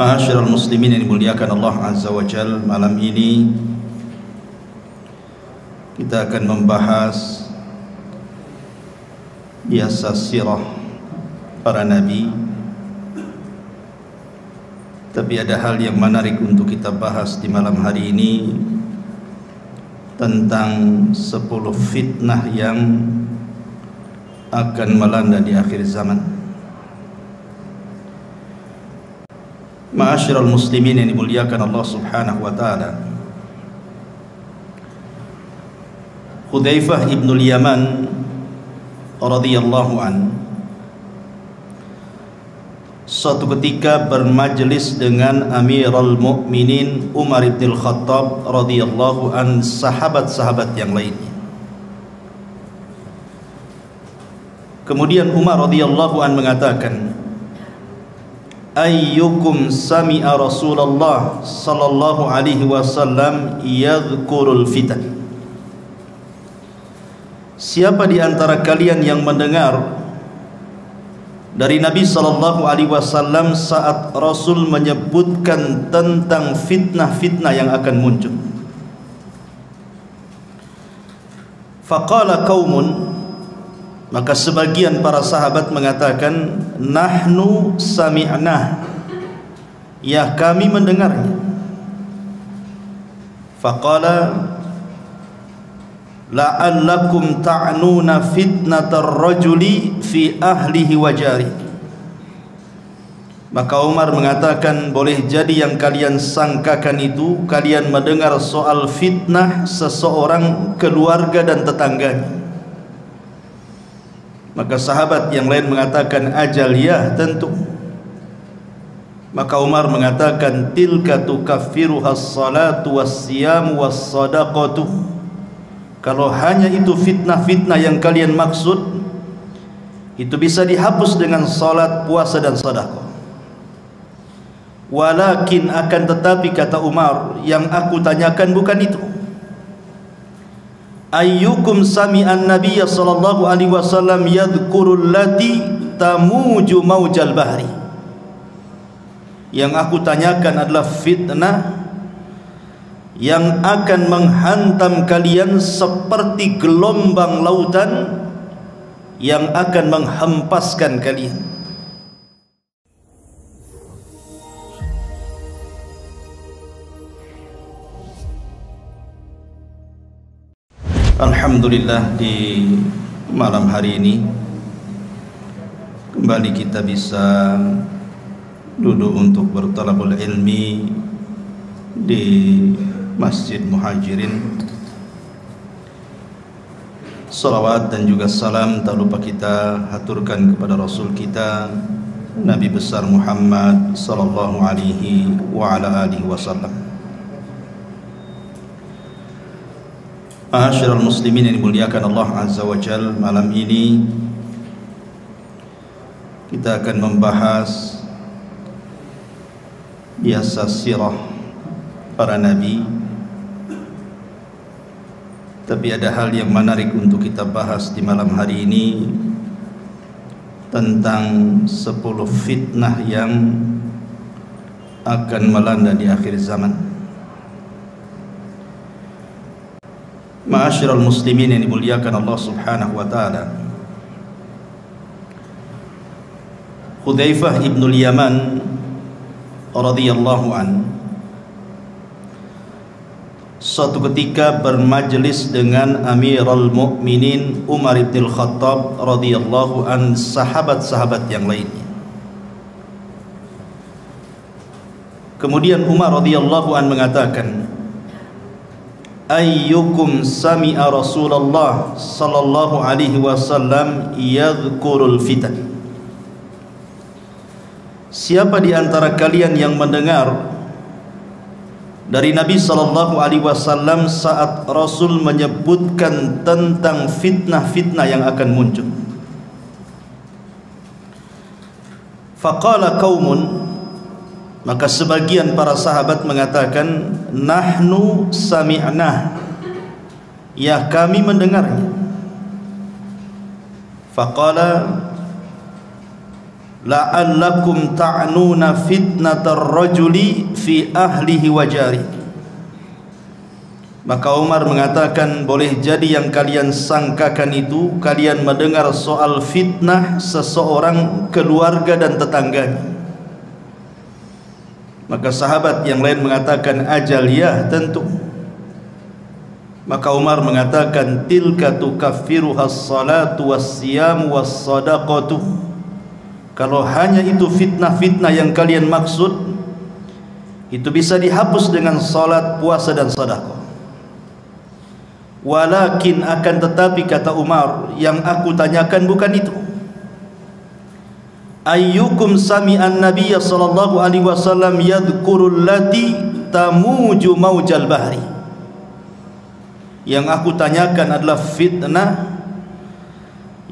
Ma'asyiral muslimin yang dimuliakan Allah Azza wa Jal, malam ini kita akan membahas biasa sirah para nabi. Tapi ada hal yang menarik untuk kita bahas di malam hari ini, tentang 10 fitnah yang akan melanda di akhir zaman. Ma'asyiral muslimin yang dimuliakan Allah Subhanahu wa taala, Hudzaifah ibn al-Yaman radhiyallahu an suatu ketika bermajlis dengan Amirul Mukminin Umar bin Khattab radhiyallahu an, sahabat-sahabat yang lainnya. Kemudian Umar radhiyallahu an mengatakan, ayyukum sami'a Rasulullah sallallahu alaihi wasallam yadhkurul fitan. Siapa di antara kalian yang mendengar dari Nabi sallallahu alaihi wasallam saat Rasul menyebutkan tentang fitnah-fitnah yang akan muncul? Faqala qaumun, maka sebagian para sahabat mengatakan, nahnu sami'na, ya kami mendengarnya. Faqala la'allakum ta'nuna fitnatar rajuli fi ahlihi wa jari. Maka Umar mengatakan, boleh jadi yang kalian sangkakan itu kalian mendengar soal fitnah seseorang, keluarga dan tetangganya. Maka sahabat yang lain mengatakan, ajal ya, tentu. Maka Umar mengatakan, tilka tukaffiruhas salatu wassiyam wassadaqatu. Kalau hanya itu fitnah-fitnah yang kalian maksud, itu bisa dihapus dengan salat, puasa dan sedekah. Walakin, akan tetapi, kata Umar, yang aku tanyakan bukan itu. Ayyukum sami'an nabiyya sallallahu alaihi wasallam yadhkurul lati tamuju maujal bahri. Yang aku tanyakan adalah fitnah yang akan menghantam kalian seperti gelombang lautan yang akan menghempaskan kalian. Alhamdulillah, di malam hari ini kembali kita bisa duduk untuk bertalabul ilmi di Masjid Muhajirin. Salawat dan juga salam tak lupa kita haturkan kepada Rasul kita, Nabi besar Muhammad sallallahu alaihi wa ala alihi wasallam. Ma'asyiral muslimin yang dimuliakan Allah Azza wa Jal, malam ini kita akan membahas biasa sirah para nabi. Tapi ada hal yang menarik untuk kita bahas di malam hari ini, tentang 10 fitnah yang akan melanda di akhir zaman. Ma'asyiral muslimin yang dimuliakan Allah Subhanahu wa taala, Hudzaifah ibn al-Yaman radhiyallahu an suatu ketika bermajlis dengan Amirul Mukminin Umar bin Khattab radhiyallahu an, sahabat-sahabat yang lainnya. Kemudian Umar radhiyallahu an mengatakan, ayyukum sami'a Rasulullah sallallahu alaihi wasallam yadhkurul fitan. Siapa di antara kalian yang mendengar dari Nabi sallallahu alaihi wasallam saat Rasul menyebutkan tentang fitnah-fitnah yang akan muncul? Faqala qaumun, maka sebagian para sahabat mengatakan, nahnu sami'na, ya kami mendengarnya. Faqala la'allakum ta'nuna fitnatar rajuli fi ahlihi wa jari. Maka Umar mengatakan, boleh jadi yang kalian sangkakan itu kalian mendengar soal fitnah seseorang, keluarga dan tetangganya. Maka sahabat yang lain mengatakan, ajal ya, tentu. Maka Umar mengatakan, tilka tukaffiruha as-salatu was-siyamu was-sadaqatu. Kalau hanya itu fitnah-fitnah yang kalian maksud, itu bisa dihapus dengan salat, puasa dan sedekah. Walakin, akan tetapi, kata Umar, yang aku tanyakan bukan itu. Ayyukum sami'an nabiyya sallallahu alaihi wasallam yadhkurul lati tamuju maujal bahri. Yang aku tanyakan adalah fitnah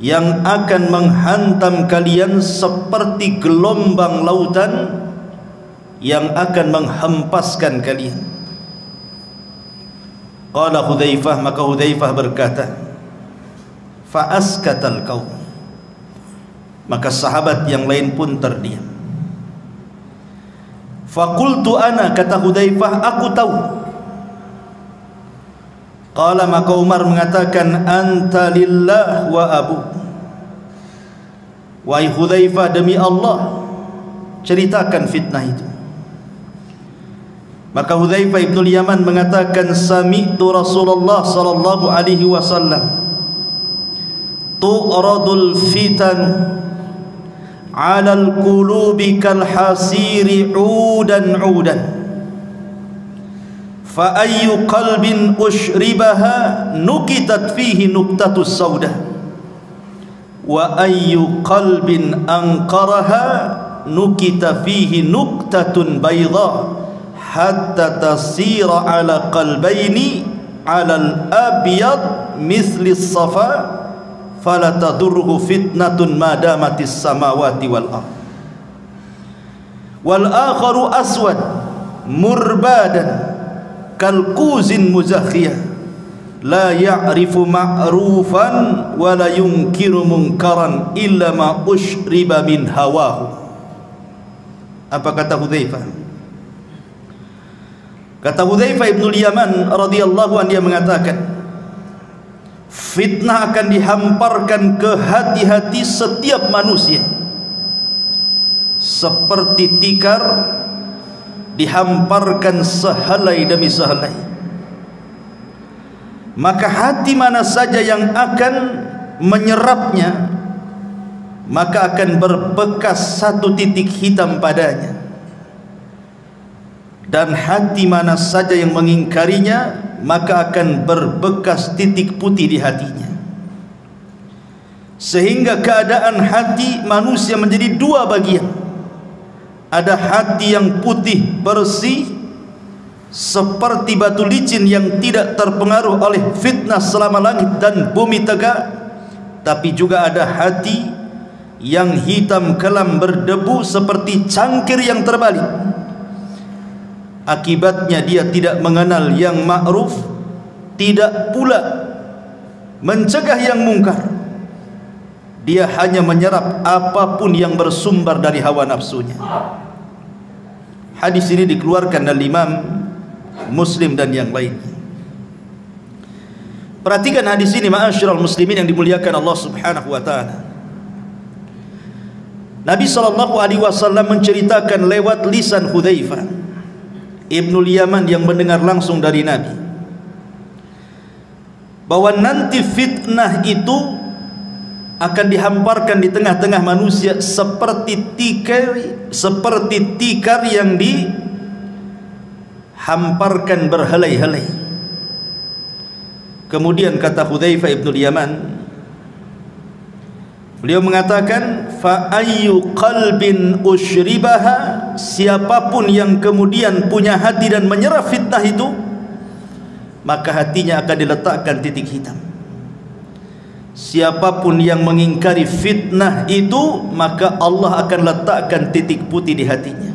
yang akan menghantam kalian seperti gelombang lautan yang akan menghempaskan kalian. Qala Hudzaifah, maka Hudzaifah berkata, fa askatal qaum. Maka sahabat yang lain pun terdiam. Fa qultu ana, kata Hudzaifah, aku tahu. Qala, maka Umar mengatakan, anta lillah wa abu. Wahai Hudzaifah, demi Allah, ceritakan fitnah itu. Maka Hudzaifah ibn Yaman mengatakan, sami'tu Rasulullah sallallahu alaihi wasallam tu'radul fitan 'alal qulubi kal hasiri 'udan 'udan fa ayyu qalbin ushribaha nukitat fihi nuqtatus sauda wa ayyu qalbin anqaraha nukita fihi nuqtatun bayda hatta tasira ala qalbaini ala al-abyad misli as-safa fala tadurruhu fitnatun ma damatis samawati wal ardh wal akharu aswad murbadan kal quzin muzakhiyah la ya'rifu ma'rufan wa la yunkiru munkaran illa ma ushriba min hawahu. Apa kata Hudzaifah? Kata Hudzaifah ibn Yaman radhiyallahu anhu, dia mengatakan, fitnah akan dihamparkan ke hati-hati setiap manusia seperti tikar dihamparkan sehelai demi sehelai. Maka hati mana saja yang akan menyerapnya, maka akan berbekas satu titik hitam padanya. Dan hati mana saja yang mengingkarinya, maka akan berbekas titik putih di hatinya. Sehingga keadaan hati manusia menjadi dua bagian. Ada hati yang putih bersih seperti batu licin yang tidak terpengaruh oleh fitnah selama langit dan bumi tegak. Tapi juga ada hati yang hitam kelam berdebu seperti cangkir yang terbalik. Akibatnya dia tidak mengenal yang ma'ruf, tidak pula mencegah yang mungkar. Dia hanya menyerap apapun yang bersumber dari hawa nafsunya. Hadis ini dikeluarkan oleh Imam Muslim dan yang lainnya. Perhatikan hadis ini, ma'asyiral muslimin yang dimuliakan Allah Subhanahu wa taala. Nabi sallallahu alaihi wasallam menceritakan lewat lisan Hudzaifah Ibnul Yaman yang mendengar langsung dari Nabi, bahwa nanti fitnah itu akan dihamparkan di tengah-tengah manusia seperti tikar yang dihamparkan berhelai-helai. Kemudian kata Hudzaifah ibn Yaman, beliau mengatakan, fa ayyu qalbin ushribaha, siapapun yang kemudian punya hati dan menyerap fitnah itu, maka hatinya akan diletakkan titik hitam. Siapapun yang mengingkari fitnah itu, maka Allah akan letakkan titik putih di hatinya.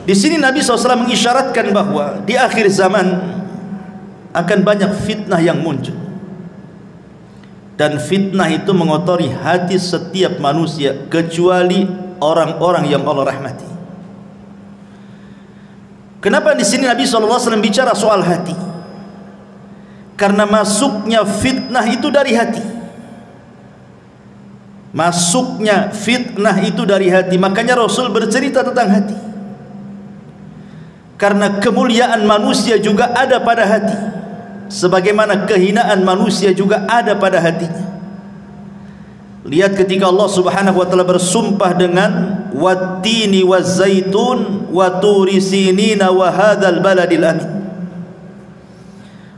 Di sini Nabi SAW mengisyaratkan bahwa di akhir zaman akan banyak fitnah yang muncul. dan fitnah itu mengotori hati setiap manusia kecuali orang-orang yang Allah rahmati. Kenapa di sini Nabi SAW bicara soal hati? Karena masuknya fitnah itu dari hati. Masuknya fitnah itu dari hati. Makanya Rasul bercerita tentang hati. Karena kemuliaan manusia juga ada pada hati, sebagaimana kehinaan manusia juga ada pada hatinya. Lihat ketika Allah Subhanahu wa taala bersumpah dengan wattini wazzaitun wa turi sinina wa hadzal baladil amin.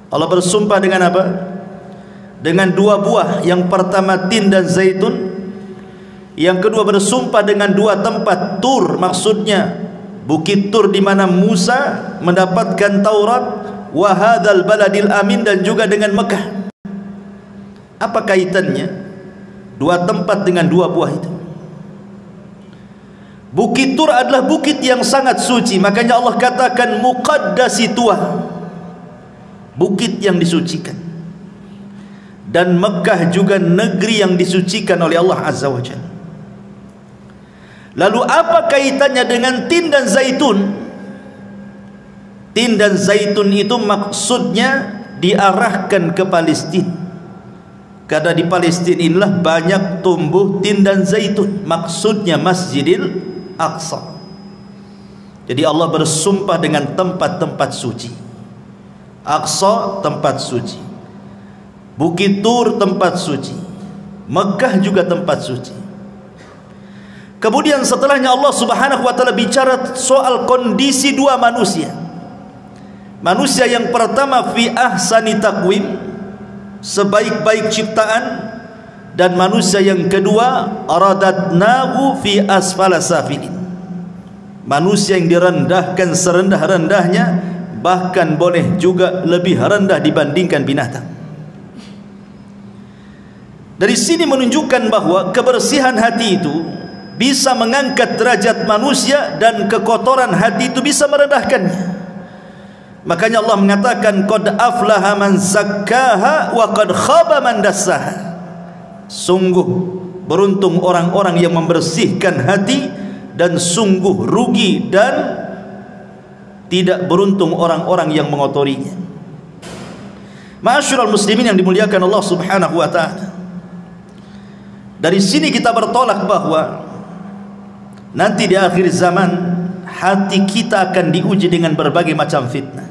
Allah bersumpah dengan apa? Dengan dua buah, yang pertama tin dan zaitun, yang kedua bersumpah dengan dua tempat, Tur, maksudnya bukit Tur di mana Musa mendapatkan Taurat, wa hadzal baladil amin, dan juga dengan Mekah. Apa kaitannya dua tempat dengan dua buah itu? Bukit Tur adalah bukit yang sangat suci, makanya Allah katakan muqaddasi tuah, bukit yang disucikan. Dan Mekah juga negeri yang disucikan oleh Allah Azza wa Jalla. Lalu apa kaitannya dengan tin dan zaitun? Tin dan zaitun itu maksudnya diarahkan ke Palestina, karena di Palestina inilah banyak tumbuh tin dan zaitun, maksudnya Masjidil Aqsa. Jadi Allah bersumpah dengan tempat-tempat suci. Aqsa tempat suci, Bukit Tur tempat suci, Mekah juga tempat suci. Kemudian setelahnya Allah Subhanahu wa taala bicara soal kondisi dua manusia. Manusia yang pertama fi ahsani taqwim, sebaik-baik ciptaan, dan manusia yang kedua aradatnahu fi asfala safilin, manusia yang direndahkan serendah-rendahnya, bahkan boleh juga lebih rendah dibandingkan binatang. Dari sini menunjukkan bahwa kebersihan hati itu bisa mengangkat derajat manusia, dan kekotoran hati itu bisa merendahkannya. Makanya Allah mengatakan qad aflaha man zakkaha wa qad khaba man dassaha. Sungguh beruntung orang-orang yang membersihkan hati, dan sungguh rugi dan tidak beruntung orang-orang yang mengotorinya. Ma'asyiral muslimin yang dimuliakan Allah Subhanahu wa taala, dari sini kita bertolak bahwa nanti di akhir zaman hati kita akan diuji dengan berbagai macam fitnah.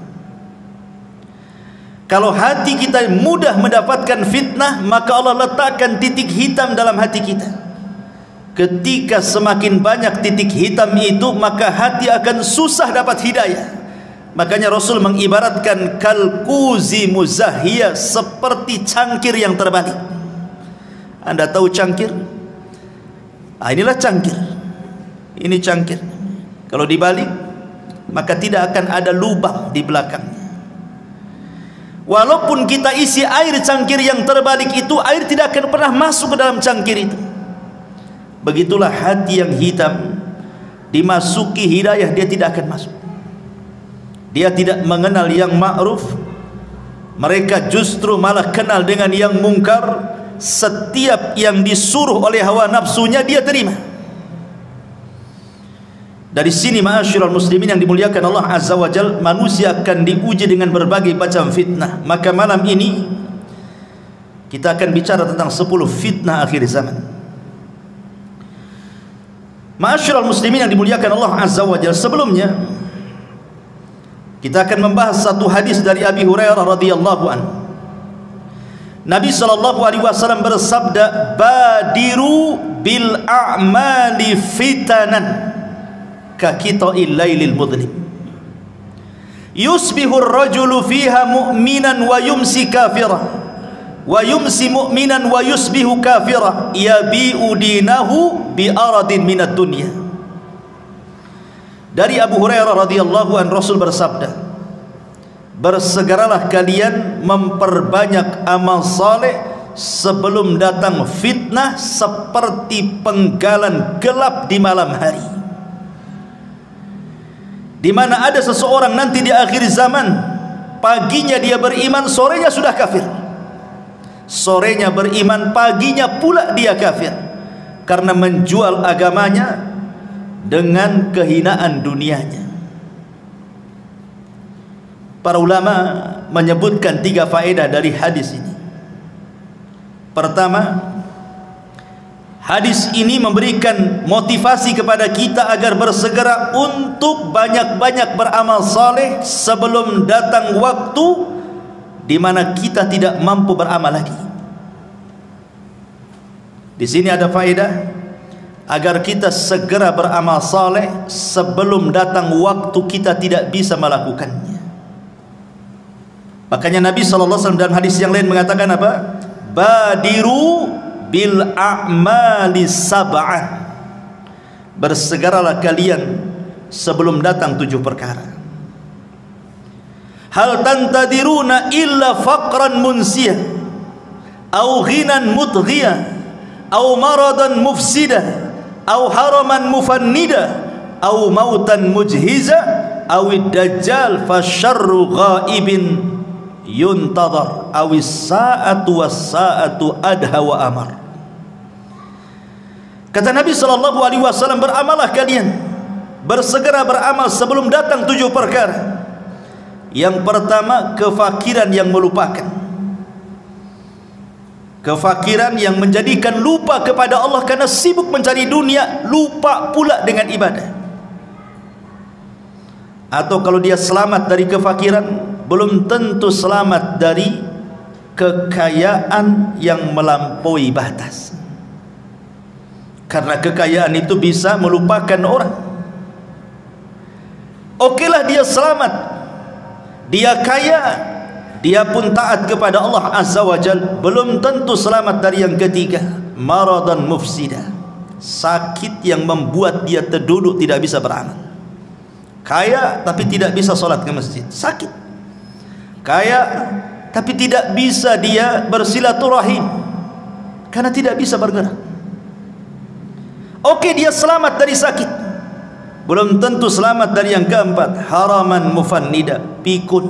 Kalau hati kita mudah mendapatkan fitnah, maka Allah letakkan titik hitam dalam hati kita. Ketika semakin banyak titik hitam itu, maka hati akan susah dapat hidayah. Makanya Rasul mengibaratkan kalkuzi muzahiyah, seperti cangkir yang terbalik. Anda tahu cangkir? Inilah cangkir. Ini cangkir. Kalau dibalik, maka tidak akan ada lubang di belakangnya. Walaupun kita isi air cangkir yang terbalik itu, air tidak akan pernah masuk ke dalam cangkir itu. Begitulah hati yang hitam, dimasuki hidayah dia tidak akan masuk. Dia tidak mengenal yang ma'ruf, mereka justru malah kenal dengan yang mungkar. Setiap yang disuruh oleh hawa nafsunya dia terima. Dari sini ma'asyiral muslimin yang dimuliakan Allah Azza wa Jalla, manusia akan diuji dengan berbagai macam fitnah. Maka malam ini kita akan bicara tentang 10 fitnah akhir zaman. Ma'asyiral muslimin yang dimuliakan Allah Azza wa Jalla, sebelumnya kita akan membahas satu hadis dari Abi Hurairah radhiyallahu anhu. Nabi sallallahu alaihi wasallam bersabda, badiru bil a'mali fitanan ka qita'il lailil mudlim, yusbihu ar-rajulu fiha mu'minan wa yumsi kafira, wa yumsi mu'minan wa yusbihu kafira, yabi'u dinahu bi aradin minad dunya. Dari Abu Hurairah radhiyallahu anhu, Rasul bersabda, bersegeralah kalian memperbanyak amal saleh sebelum datang fitnah seperti penggalan gelap di malam hari. Di mana ada seseorang nanti di akhir zaman, paginya dia beriman, sorenya sudah kafir. sorenya beriman, paginya pula dia kafir karena menjual agamanya dengan kehinaan dunianya. Para ulama menyebutkan 3 faedah dari hadis ini. Pertama, hadis ini memberikan motivasi kepada kita agar bersegera untuk banyak-banyak beramal saleh sebelum datang waktu di mana kita tidak mampu beramal lagi. Di sini ada faedah agar kita segera beramal saleh sebelum datang waktu kita tidak bisa melakukannya. Makanya Nabi SAW dalam hadis yang lain mengatakan apa? Badiru bil a'mali sab'an. Bersegeralah kalian sebelum datang 7 perkara. Hal tantadiruna illa faqran munsiyah, au ghinan mutghiyah, au maradan mufsidah, au haraman mufannida, au mautan mujhiza, au dajjal fasyarru ghaibin yuntadhar, au sa'atu was-sa'atu adha wa amar. Kata Nabi SAW, beramalah kalian, bersegera beramal sebelum datang 7 perkara. Yang pertama, kefakiran yang melupakan, kefakiran yang menjadikan lupa kepada Allah karena sibuk mencari dunia, lupa pula dengan ibadah. Atau kalau dia selamat dari kefakiran, belum tentu selamat dari kekayaan yang melampaui batas, karena kekayaan itu bisa melupakan orang. Okelah dia selamat, dia kaya, dia pun taat kepada Allah Azza wa Jal, belum tentu selamat dari yang ketiga, maradan mufsida, sakit yang membuat dia terduduk tidak bisa beramal. Kaya tapi tidak bisa sholat ke masjid, sakit. Kaya tapi tidak bisa dia bersilaturahim karena tidak bisa bergerak. Oke, dia selamat dari sakit, belum tentu selamat dari yang keempat, haraman mufannida, pikun,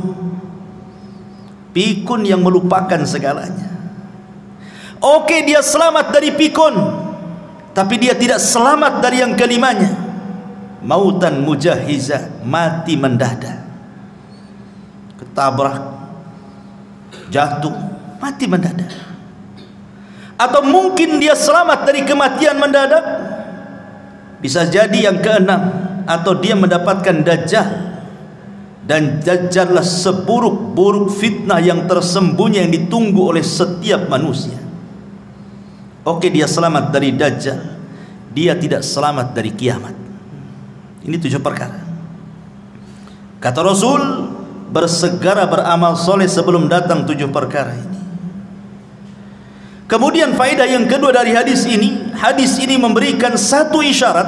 pikun yang melupakan segalanya. Oke, dia selamat dari pikun, tapi dia tidak selamat dari yang kelimanya, mautan mujahiza, mati mendadak, ketabrak, jatuh, mati mendadak. Atau mungkin dia selamat dari kematian mendadak, bisa jadi yang keenam, atau dia mendapatkan dajjal, dan dajjallah seburuk-buruk fitnah yang tersembunyi yang ditunggu oleh setiap manusia. Oke, dia selamat dari dajjal, dia tidak selamat dari kiamat. Ini 7 perkara. Kata Rasul, bersegera beramal soleh sebelum datang 7 perkara ini. Kemudian faedah yang kedua dari hadis ini memberikan satu isyarat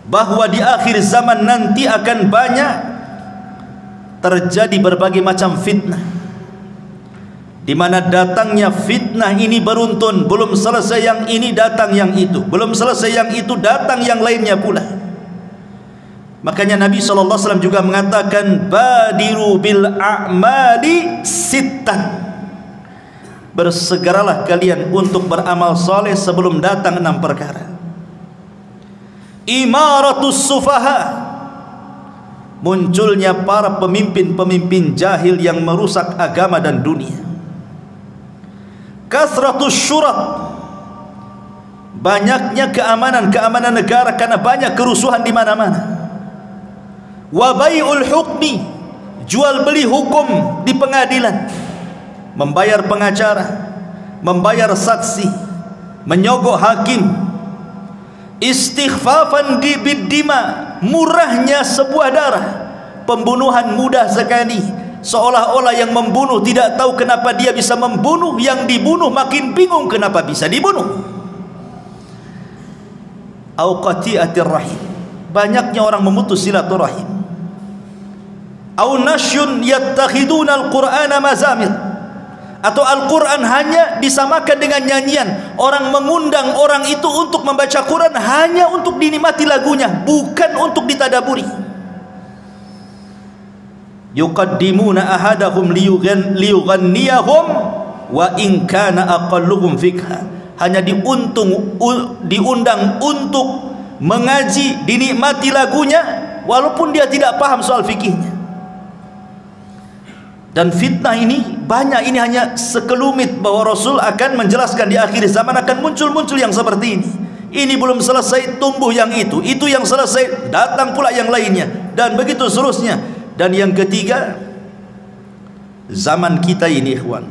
bahwa di akhir zaman nanti akan banyak terjadi berbagai macam fitnah, di mana datangnya fitnah ini beruntun, belum selesai yang ini datang yang itu, belum selesai yang itu datang yang lainnya pula. Makanya Nabi SAW juga mengatakan, badiru bil a'mali sittan, bersegeralah kalian untuk beramal soleh sebelum datang 6 perkara. Imaratus sufaha, munculnya para pemimpin-pemimpin jahil yang merusak agama dan dunia. Kasratus syurat, banyaknya keamanan negara karena banyak kerusuhan di mana-mana. Wa bai'ul hukmi, jual beli hukum di pengadilan, membayar pengacara, membayar saksi, menyogok hakim. Istighfafan biddima, murahnya sebuah darah, pembunuhan mudah sekali, seolah-olah yang membunuh tidak tahu kenapa dia bisa membunuh, yang dibunuh makin bingung kenapa bisa dibunuh. Au qati'atir rahim, banyaknya orang memutus silaturahim. Au nasyun yattakhiduna al-Qur'ana mazamir, atau Al-Quran hanya disamakan dengan nyanyian. Orang mengundang orang itu untuk membaca Quran hanya untuk dinikmati lagunya, bukan untuk ditadaburi. Yuqaddimuna ahadahum liyughanniyahum wa in kana aqalluhum fikha, hanya diundang untuk mengaji, dinikmati lagunya walaupun dia tidak paham soal fikihnya. Dan fitnah ini banyak, ini hanya sekelumit bahwa Rasul akan menjelaskan di akhir zaman akan muncul yang seperti ini. Ini belum selesai, tumbuh yang itu yang selesai, datang pula yang lainnya, dan begitu seterusnya. Dan yang ketiga, zaman kita ini ikhwan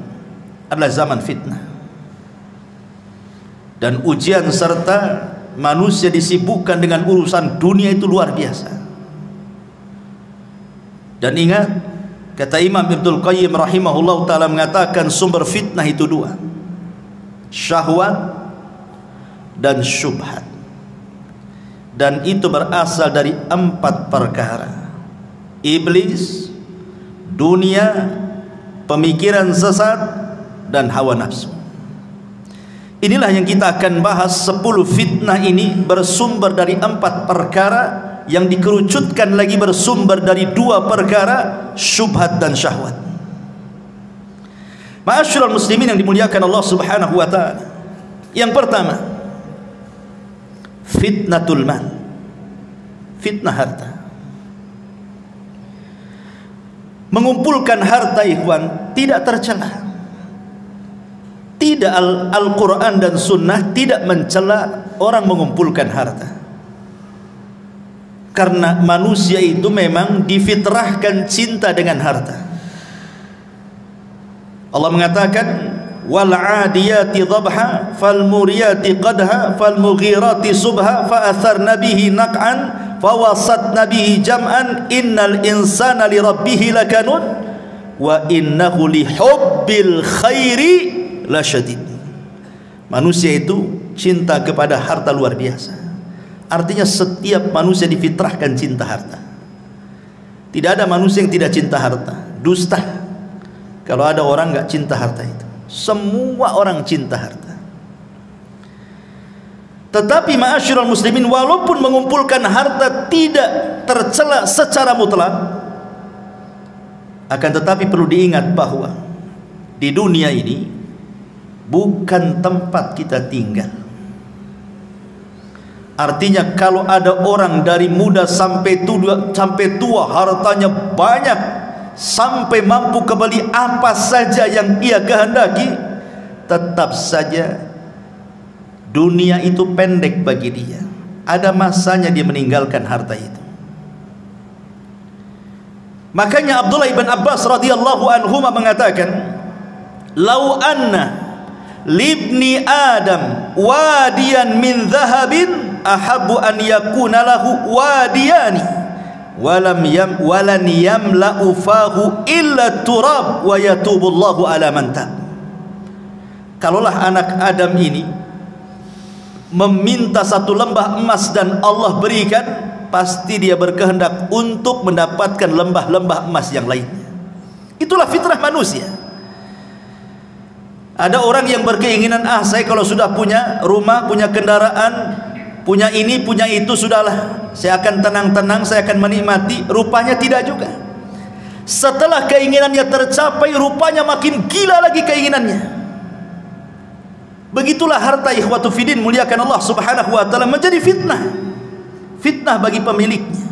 adalah zaman fitnah dan ujian, serta manusia disibukkan dengan urusan dunia itu luar biasa. Dan ingat, kata Imam Ibnul Qayyim rahimahullah ta'ala mengatakan sumber fitnah itu dua, syahwat dan syubhat, dan itu berasal dari 4 perkara: iblis, dunia, pemikiran sesat, dan hawa nafsu. Inilah yang kita akan bahas. 10 fitnah ini bersumber dari 4 perkara yang dikerucutkan lagi bersumber dari 2 perkara, syubhat dan syahwat. Ma'asyiral muslimin yang dimuliakan Allah Subhanahu wa taala. Yang pertama, fitnatul mal, fitnah harta. Mengumpulkan harta ikhwan tidak tercela. Tidak, Al-Quran dan Sunnah tidak mencela orang mengumpulkan harta, karena manusia itu memang difitrahkan cinta dengan harta. Allah mengatakan wal 'adiyati dhabha fal muriyati qadha fal mughirati subha fa atharna bihi naq'an fa wasatna bihi jam'an innal insana li rabbih lakanud wa innahu li hubbil khairi la syadid. Manusia itu cinta kepada harta luar biasa. Artinya setiap manusia difitrahkan cinta harta. Tidak ada manusia yang tidak cinta harta. Dusta kalau ada orang nggak cinta harta itu. Semua orang cinta harta. Tetapi ma'asyiral muslimin, walaupun mengumpulkan harta tidak tercela secara mutlak, akan tetapi perlu diingat bahwa di dunia ini bukan tempat kita tinggal. Artinya kalau ada orang dari muda sampai tua hartanya banyak, sampai mampu kembali apa saja yang ia kehendaki, tetap saja dunia itu pendek bagi dia. Ada masanya dia meninggalkan harta itu. Makanya Abdullah ibn Abbas radhiyallahu anhu mengatakan, "Lau anna libni Adam wadiyan min dhahabin ahabbu an yakuna lahu wadiyani walan yamla'u fahu illa turab wa yatubullahu ala man tab." Kalaulah anak Adam ini meminta satu lembah emas dan Allah berikan, pasti dia berkehendak untuk mendapatkan lembah-lembah emas yang lainnya. Itulah fitrah manusia. Ada orang yang berkeinginan, saya kalau sudah punya rumah, punya kendaraan, punya ini, punya itu, sudahlah, saya akan tenang-tenang, saya akan menikmati. Rupanya tidak juga. Setelah keinginannya tercapai, rupanya makin gila lagi keinginannya. Begitulah harta ikhwatu fiddin muliakan Allah Subhanahu wa taala menjadi fitnah. Fitnah bagi pemiliknya.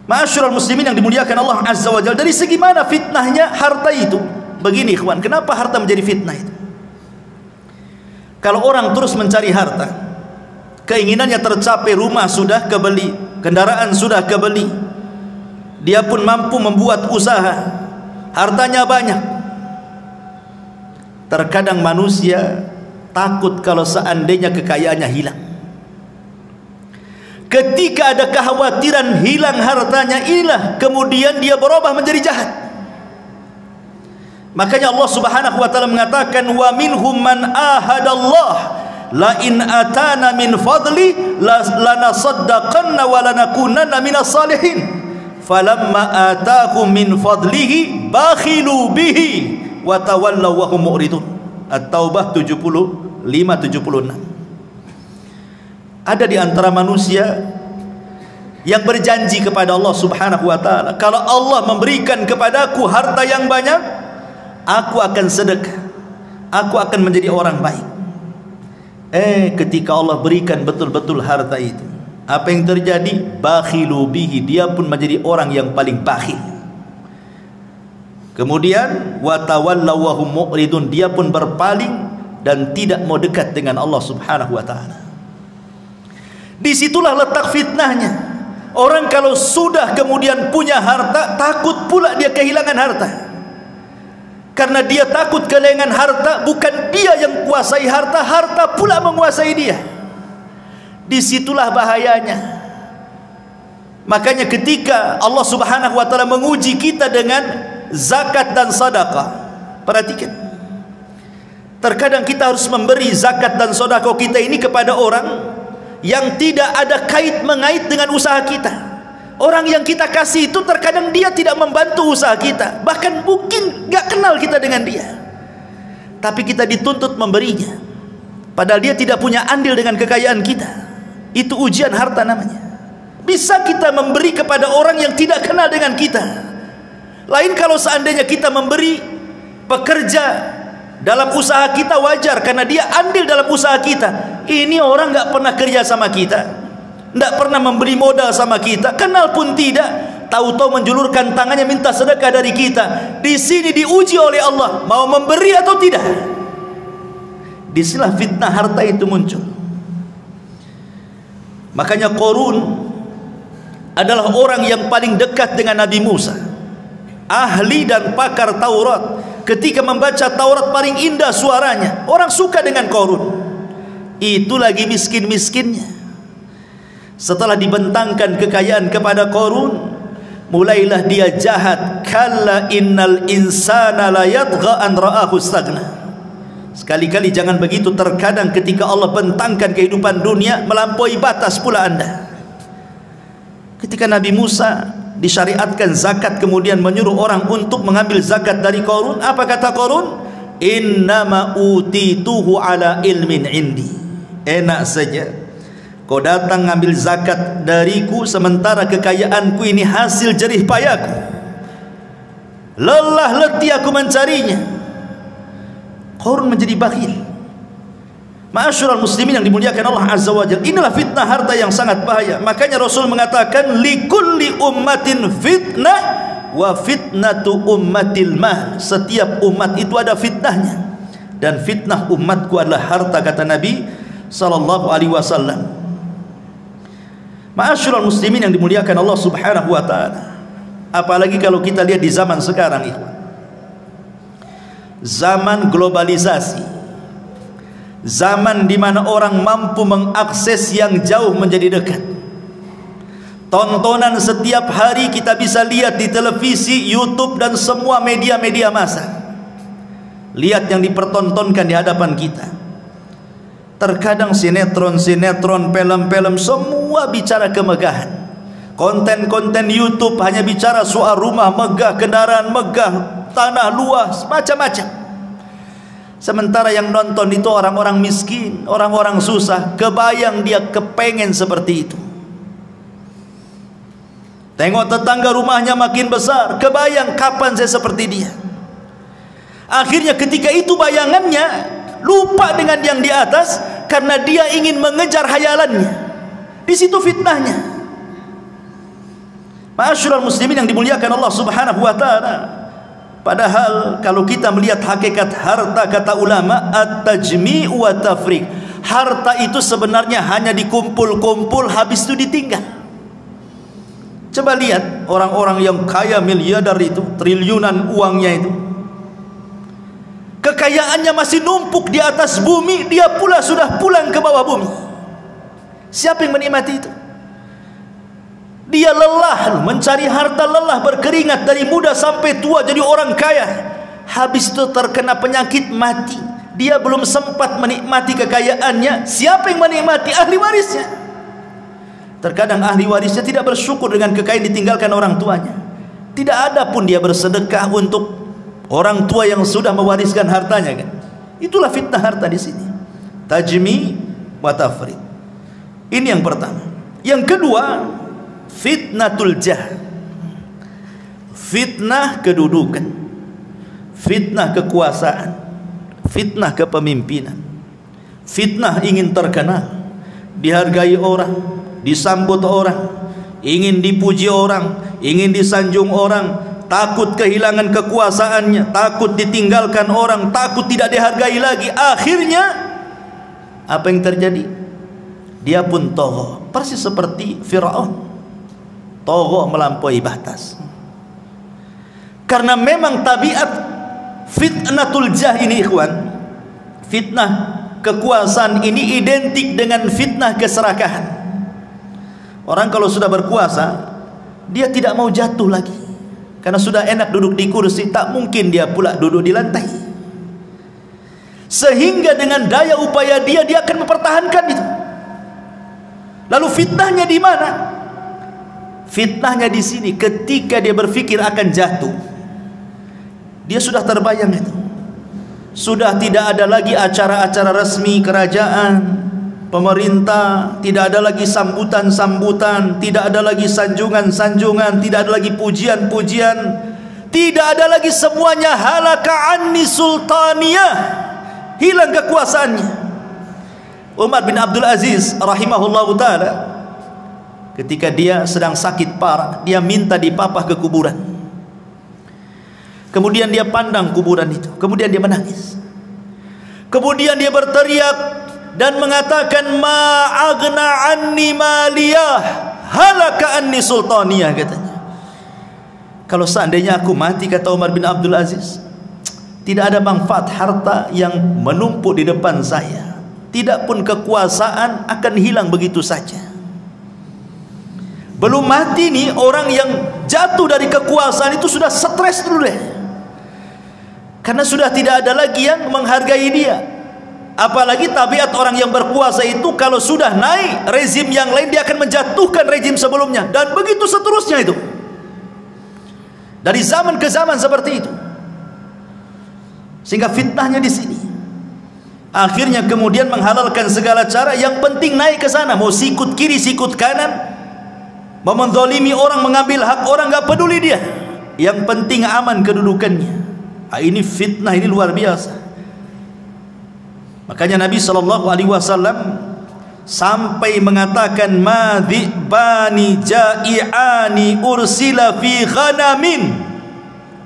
Ma'asyiral muslimin yang dimuliakan Allah Azza wa Jalla, dari segi mana fitnahnya harta itu? Begini ikhwan, kenapa harta menjadi fitnah itu? Kalau orang terus mencari harta, keinginannya tercapai, rumah sudah kebeli, kendaraan sudah kebeli, dia pun mampu membuat usaha, hartanya banyak. Terkadang manusia takut kalau seandainya kekayaannya hilang. Ketika ada kekhawatiran hilang hartanya, inilah kemudian dia berubah menjadi jahat. Makanya Allah Subhanahu wa taala mengatakan, wa minhum man ahadallah la in atana min fadli lanasaddaqanna wa lanakunanna minas salihin falamma ataakum min fadlihi bakhilu bihi wa tawallaw wa hum mu'ridun. At-Taubah 75-76. Ada di antara manusia yang berjanji kepada Allah Subhanahu wa taala, kalau Allah memberikan kepadaku harta yang banyak, aku akan sedekah, aku akan menjadi orang baik. Ketika Allah berikan betul-betul harta itu, apa yang terjadi? Bakhilu bihi, dia pun menjadi orang yang paling bakhil. Kemudian watawallaw wa hum mu'ridun, dia pun berpaling dan tidak mau dekat dengan Allah Subhanahu wa taala. Disitulah letak fitnahnya. Orang kalau sudah kemudian punya harta, takut pula dia kehilangan harta. Karena dia takut kehilangan harta, bukan dia yang kuasai harta, harta pula menguasai dia. Disitulah bahayanya. Makanya ketika Allah Subhanahu wa taala menguji kita dengan zakat dan sedekah, perhatikan. Terkadang kita harus memberi zakat dan sedekah kita ini kepada orang yang tidak ada kait mengait dengan usaha kita. Orang yang kita kasih itu terkadang dia tidak membantu usaha kita, bahkan mungkin gak kenal kita dengan dia, tapi kita dituntut memberinya, padahal dia tidak punya andil dengan kekayaan kita. Itu ujian harta namanya. Bisa kita memberi kepada orang yang tidak kenal dengan kita. Lain kalau seandainya kita memberi pekerja dalam usaha kita, wajar karena dia andil dalam usaha kita. Ini orang nggak pernah kerja sama kita, nggak pernah memberi modal sama kita, kenal pun tidak, tahu-tahu menjulurkan tangannya minta sedekah dari kita. Di sini diuji oleh Allah, mau memberi atau tidak. Disinilah fitnah harta itu muncul. Makanya Qarun adalah orang yang paling dekat dengan Nabi Musa, ahli dan pakar Taurat. Ketika membaca Taurat paling indah suaranya, orang suka dengan Qarun. Itu lagi miskin-miskinnya. Setelah dibentangkan kekayaan kepada Qarun, mulailah dia jahat. Kalla innal insana la yatgha an ra'ahu istaghna. Sekali-kali jangan begitu. Terkadang ketika Allah bentangkan kehidupan dunia, melampaui batas pula Anda. Ketika Nabi Musa disyariatkan zakat, kemudian menyuruh orang untuk mengambil zakat dari Qarun, apa kata Qarun? Innama utituhu ala ilmin indi. Enak saja kau datang ngambil zakat dariku, sementara kekayaanku ini hasil jerih payahku, lelah letih aku mencarinya. Qarun menjadi bakhil. Ma'asyiral muslimin yang dimuliakan Allah Azza wa Jalla, inilah fitnah harta yang sangat bahaya. Makanya Rasul mengatakan likulli ummatin fitnah wa fitnatu ummatil mal. Setiap umat itu ada fitnahnya, dan fitnah umatku adalah harta, kata Nabi sallallahu alaihi wasallam. Ma'asyiral muslimin yang dimuliakan Allah Subhanahu wa taala, apalagi kalau kita lihat di zaman sekarang, ikhwan, zaman globalisasi, zaman di mana orang mampu mengakses yang jauh menjadi dekat. Tontonan setiap hari kita bisa lihat di televisi, YouTube, dan semua media-media massa. Lihat yang dipertontonkan di hadapan kita. Terkadang sinetron-sinetron, film-film, semua bicara kemegahan. Konten-konten YouTube hanya bicara soal rumah megah, kendaraan megah, tanah luas, macam-macam. Sementara yang nonton itu orang-orang miskin, orang-orang susah. Kebayang dia kepengen seperti itu. Tengok tetangga rumahnya makin besar, kebayang kapan saya seperti dia. Akhirnya ketika itu bayangannya lupa dengan yang di atas, karena dia ingin mengejar hayalannya. Di situ fitnahnya. Ma'asyiral muslimin yang dimuliakan Allah Subhanahu wa taala, padahal kalau kita melihat hakikat harta, kata ulama, at-tajmi' wa tafriq, harta itu sebenarnya hanya dikumpul-kumpul, habis itu ditinggal. Coba lihat orang-orang yang kaya miliarder itu, triliunan uangnya itu, kekayaannya masih numpuk di atas bumi, dia pula sudah pulang ke bawah bumi. Siapa yang menikmati itu? Dia lelah mencari harta, lelah berkeringat dari muda sampai tua jadi orang kaya. Habis itu terkena penyakit, mati. Dia belum sempat menikmati kekayaannya. Siapa yang menikmati? Ahli warisnya. Terkadang ahli warisnya tidak bersyukur dengan kekayaan ditinggalkan orang tuanya. Tidak ada pun dia bersedekah untuk orang tua yang sudah mewariskan hartanya, kan? Itulah fitnah harta di sini. Tajmi wa tafrid. Ini yang pertama. Yang kedua, fitnatul jah. Fitnah kedudukan. fitnah kekuasaan, fitnah kepemimpinan, fitnah ingin terkenal, dihargai orang, disambut orang, ingin dipuji orang, ingin disanjung orang, takut kehilangan kekuasaannya, takut ditinggalkan orang, takut tidak dihargai lagi. Akhirnya apa yang terjadi? Dia pun tagha, persis seperti Firaun, tagha melampaui batas. Karena memang tabiat fitnatul jah ini, ikhwan, fitnah kekuasaan ini identik dengan fitnah keserakahan. Orang kalau sudah berkuasa, dia tidak mau jatuh lagi, karena sudah enak duduk di kursi, tak mungkin dia pula duduk di lantai. Sehingga dengan daya upaya dia akan mempertahankan itu. Lalu fitnahnya di mana? Fitnahnya di sini, ketika dia berpikir akan jatuh, dia sudah terbayang itu. Sudah tidak ada lagi acara-acara resmi kerajaan, pemerintah, tidak ada lagi sambutan-sambutan, tidak ada lagi sanjungan-sanjungan, tidak ada lagi pujian-pujian, tidak ada lagi, semuanya halaka anni sultaniyah, hilang kekuasaannya. Umar bin Abdul Aziz rahimahullahu ta'ala, ketika dia sedang sakit parah, dia minta dipapah ke kuburan. Kemudian dia pandang kuburan itu, kemudian dia menangis, kemudian dia berteriak dan mengatakan, ma aghna anni maliyah halaka anni sultaniyah, katanya. Kalau seandainya aku mati, kata Umar bin Abdul Aziz, tidak ada manfaat harta yang menumpuk di depan saya, tidak pun kekuasaan, akan hilang begitu saja. Belum mati nih, orang yang jatuh dari kekuasaan itu sudah stres dulu deh, karena sudah tidak ada lagi yang menghargai dia. Apalagi tabiat orang yang berkuasa itu, kalau sudah naik rezim yang lain, dia akan menjatuhkan rezim sebelumnya, dan begitu seterusnya itu. Dari zaman ke zaman seperti itu. Sehingga fitnahnya di sini. Akhirnya kemudian menghalalkan segala cara, yang penting naik ke sana, mau sikut kiri sikut kanan, mau menzalimi orang, mengambil hak orang, enggak peduli dia. Yang penting aman kedudukannya. Ini fitnah, ini luar biasa. Makanya Nabi SAW sampai mengatakan, ma dhi'bani ja'i'ani ursila fi ghanamin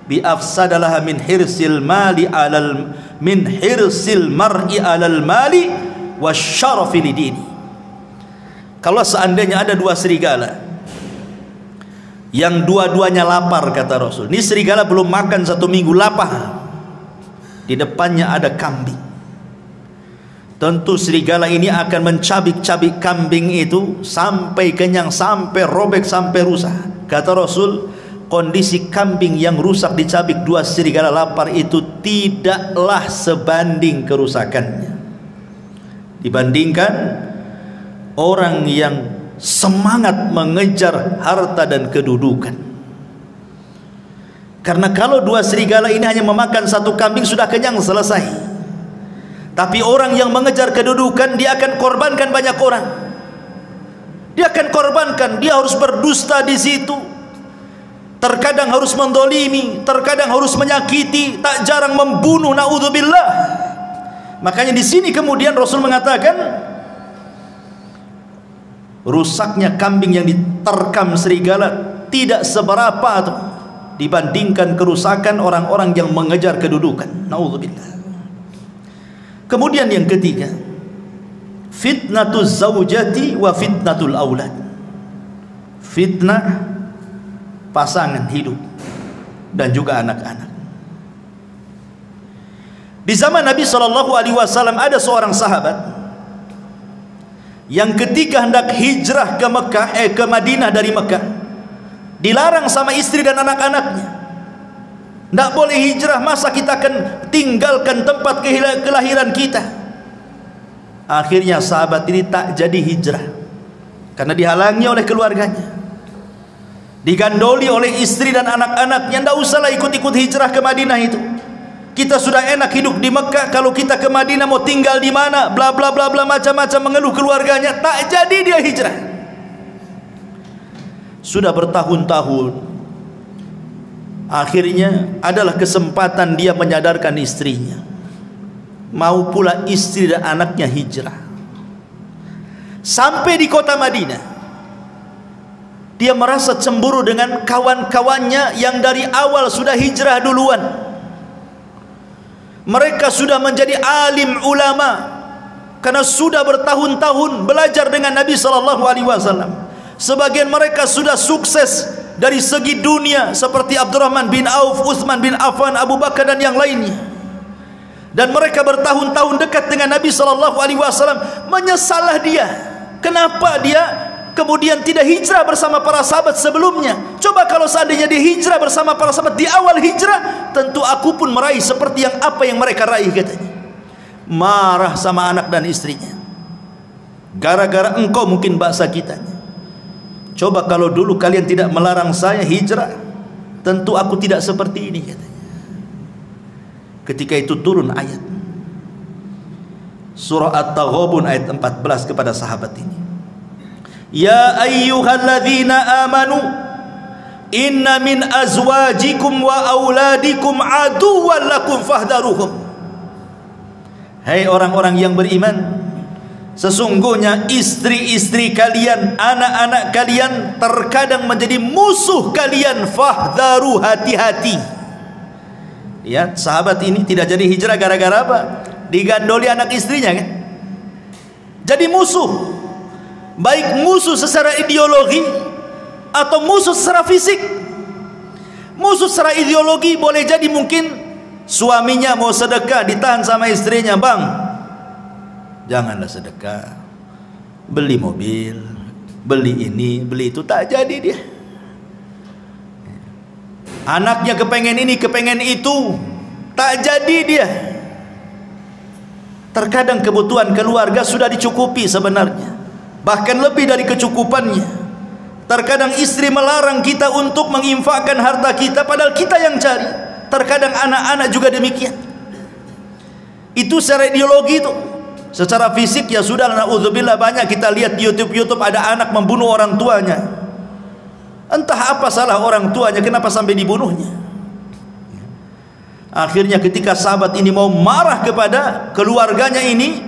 bi afsadalaha min hirsil mali alal min hirsil mar'i alal mali wasyarafi lidini. Kalau seandainya ada dua serigala yang dua-duanya lapar, kata Rasul, ini serigala belum makan 1 minggu, lapar, di depannya ada kambing, tentu serigala ini akan mencabik-cabik kambing itu sampai kenyang, sampai robek, sampai rusak. Kata Rasul, kondisi kambing yang rusak dicabik dua serigala lapar itu tidaklah sebanding kerusakannya dibandingkan orang yang semangat mengejar harta dan kedudukan. Karena kalau dua serigala ini hanya memakan 1 kambing sudah kenyang, selesai. Tapi orang yang mengejar kedudukan, dia akan korbankan banyak orang. Dia akan korbankan, dia harus berdusta di situ. Terkadang harus mendolimi, terkadang harus menyakiti, tak jarang membunuh, naudzubillah. Makanya di sini kemudian Rasul mengatakan, rusaknya kambing yang diterkam serigala tidak seberapa tuh dibandingkan kerusakan orang-orang yang mengejar kedudukan. Naudzubillah. Kemudian yang ketiga, fitnatuz zaujati wa fitnatul aulad. Fitnah pasangan hidup dan juga anak-anak. Di zaman Nabi SAW ada seorang sahabat yang ketika hendak hijrah ke Mekah, ke Madinah dari Mekah, dilarang sama istri dan anak-anaknya. Tidak boleh hijrah, masa kita akan tinggalkan tempat kelahiran kita. Akhirnya sahabat ini tak jadi hijrah karena dihalangi oleh keluarganya, digandoli oleh istri dan anak-anaknya. Tidak usahlah ikut-ikut hijrah ke Madinah itu, kita sudah enak hidup di Mekah, kalau kita ke Madinah mau tinggal di mana, bla bla bla bla, macam-macam mengeluh keluarganya. Tak jadi dia hijrah. Sudah bertahun-tahun Akhirnya adalah kesempatan dia menyadarkan istrinya. Mau pula istri dan anaknya hijrah. Sampai di kota Madinah, dia merasa cemburu dengan kawan-kawannya yang dari awal sudah hijrah duluan. Mereka sudah menjadi alim ulama karena sudah bertahun-tahun belajar dengan Nabi SAW. Sebagian mereka sudah sukses dari segi dunia seperti Abdurrahman bin Auf, Utsman bin Affan, Abu Bakar dan yang lainnya. Dan mereka bertahun-tahun dekat dengan Nabi SAW. Menyesallah dia, kenapa dia kemudian tidak hijrah bersama para sahabat sebelumnya. Coba kalau seandainya dia hijrah bersama para sahabat di awal hijrah, tentu aku pun meraih seperti apa yang mereka raih, katanya. Marah sama anak dan istrinya. Gara-gara engkau mungkin bahasa kitanya. Coba kalau dulu kalian tidak melarang saya hijrah, tentu aku tidak seperti ini, katanya. Ketika itu turun ayat surah At-Taghabun ayat 14 kepada sahabat ini. Ya ayyuhalladzina amanu inna min azwajikum wa auladikum aduwwan lakum fahdharuhum. Hai orang-orang yang beriman, sesungguhnya istri-istri kalian, anak-anak kalian terkadang menjadi musuh kalian. Fahdharu, hati-hati. Ya, sahabat ini tidak jadi hijrah gara-gara apa? Digandoli anak istrinya, kan? Jadi musuh. Baik musuh secara ideologi atau musuh secara fisik. Musuh secara ideologi boleh jadi mungkin suaminya mau sedekah, ditahan sama istrinya. Bang, janganlah sedekah, beli mobil, beli ini, beli itu. Tak jadi dia. Anaknya kepengen ini, kepengen itu, tak jadi dia. Terkadang kebutuhan keluarga sudah dicukupi sebenarnya, bahkan lebih dari kecukupannya. Terkadang istri melarang kita untuk menginfakkan harta kita, padahal kita yang cari. Terkadang anak-anak juga demikian. Itu secara ideologi itu. Secara fisik ya sudah, na'udzubillah, banyak kita lihat di YouTube ada anak membunuh orang tuanya. Entah apa salah orang tuanya, kenapa sampai dibunuhnya. Akhirnya ketika sahabat ini mau marah kepada keluarganya ini,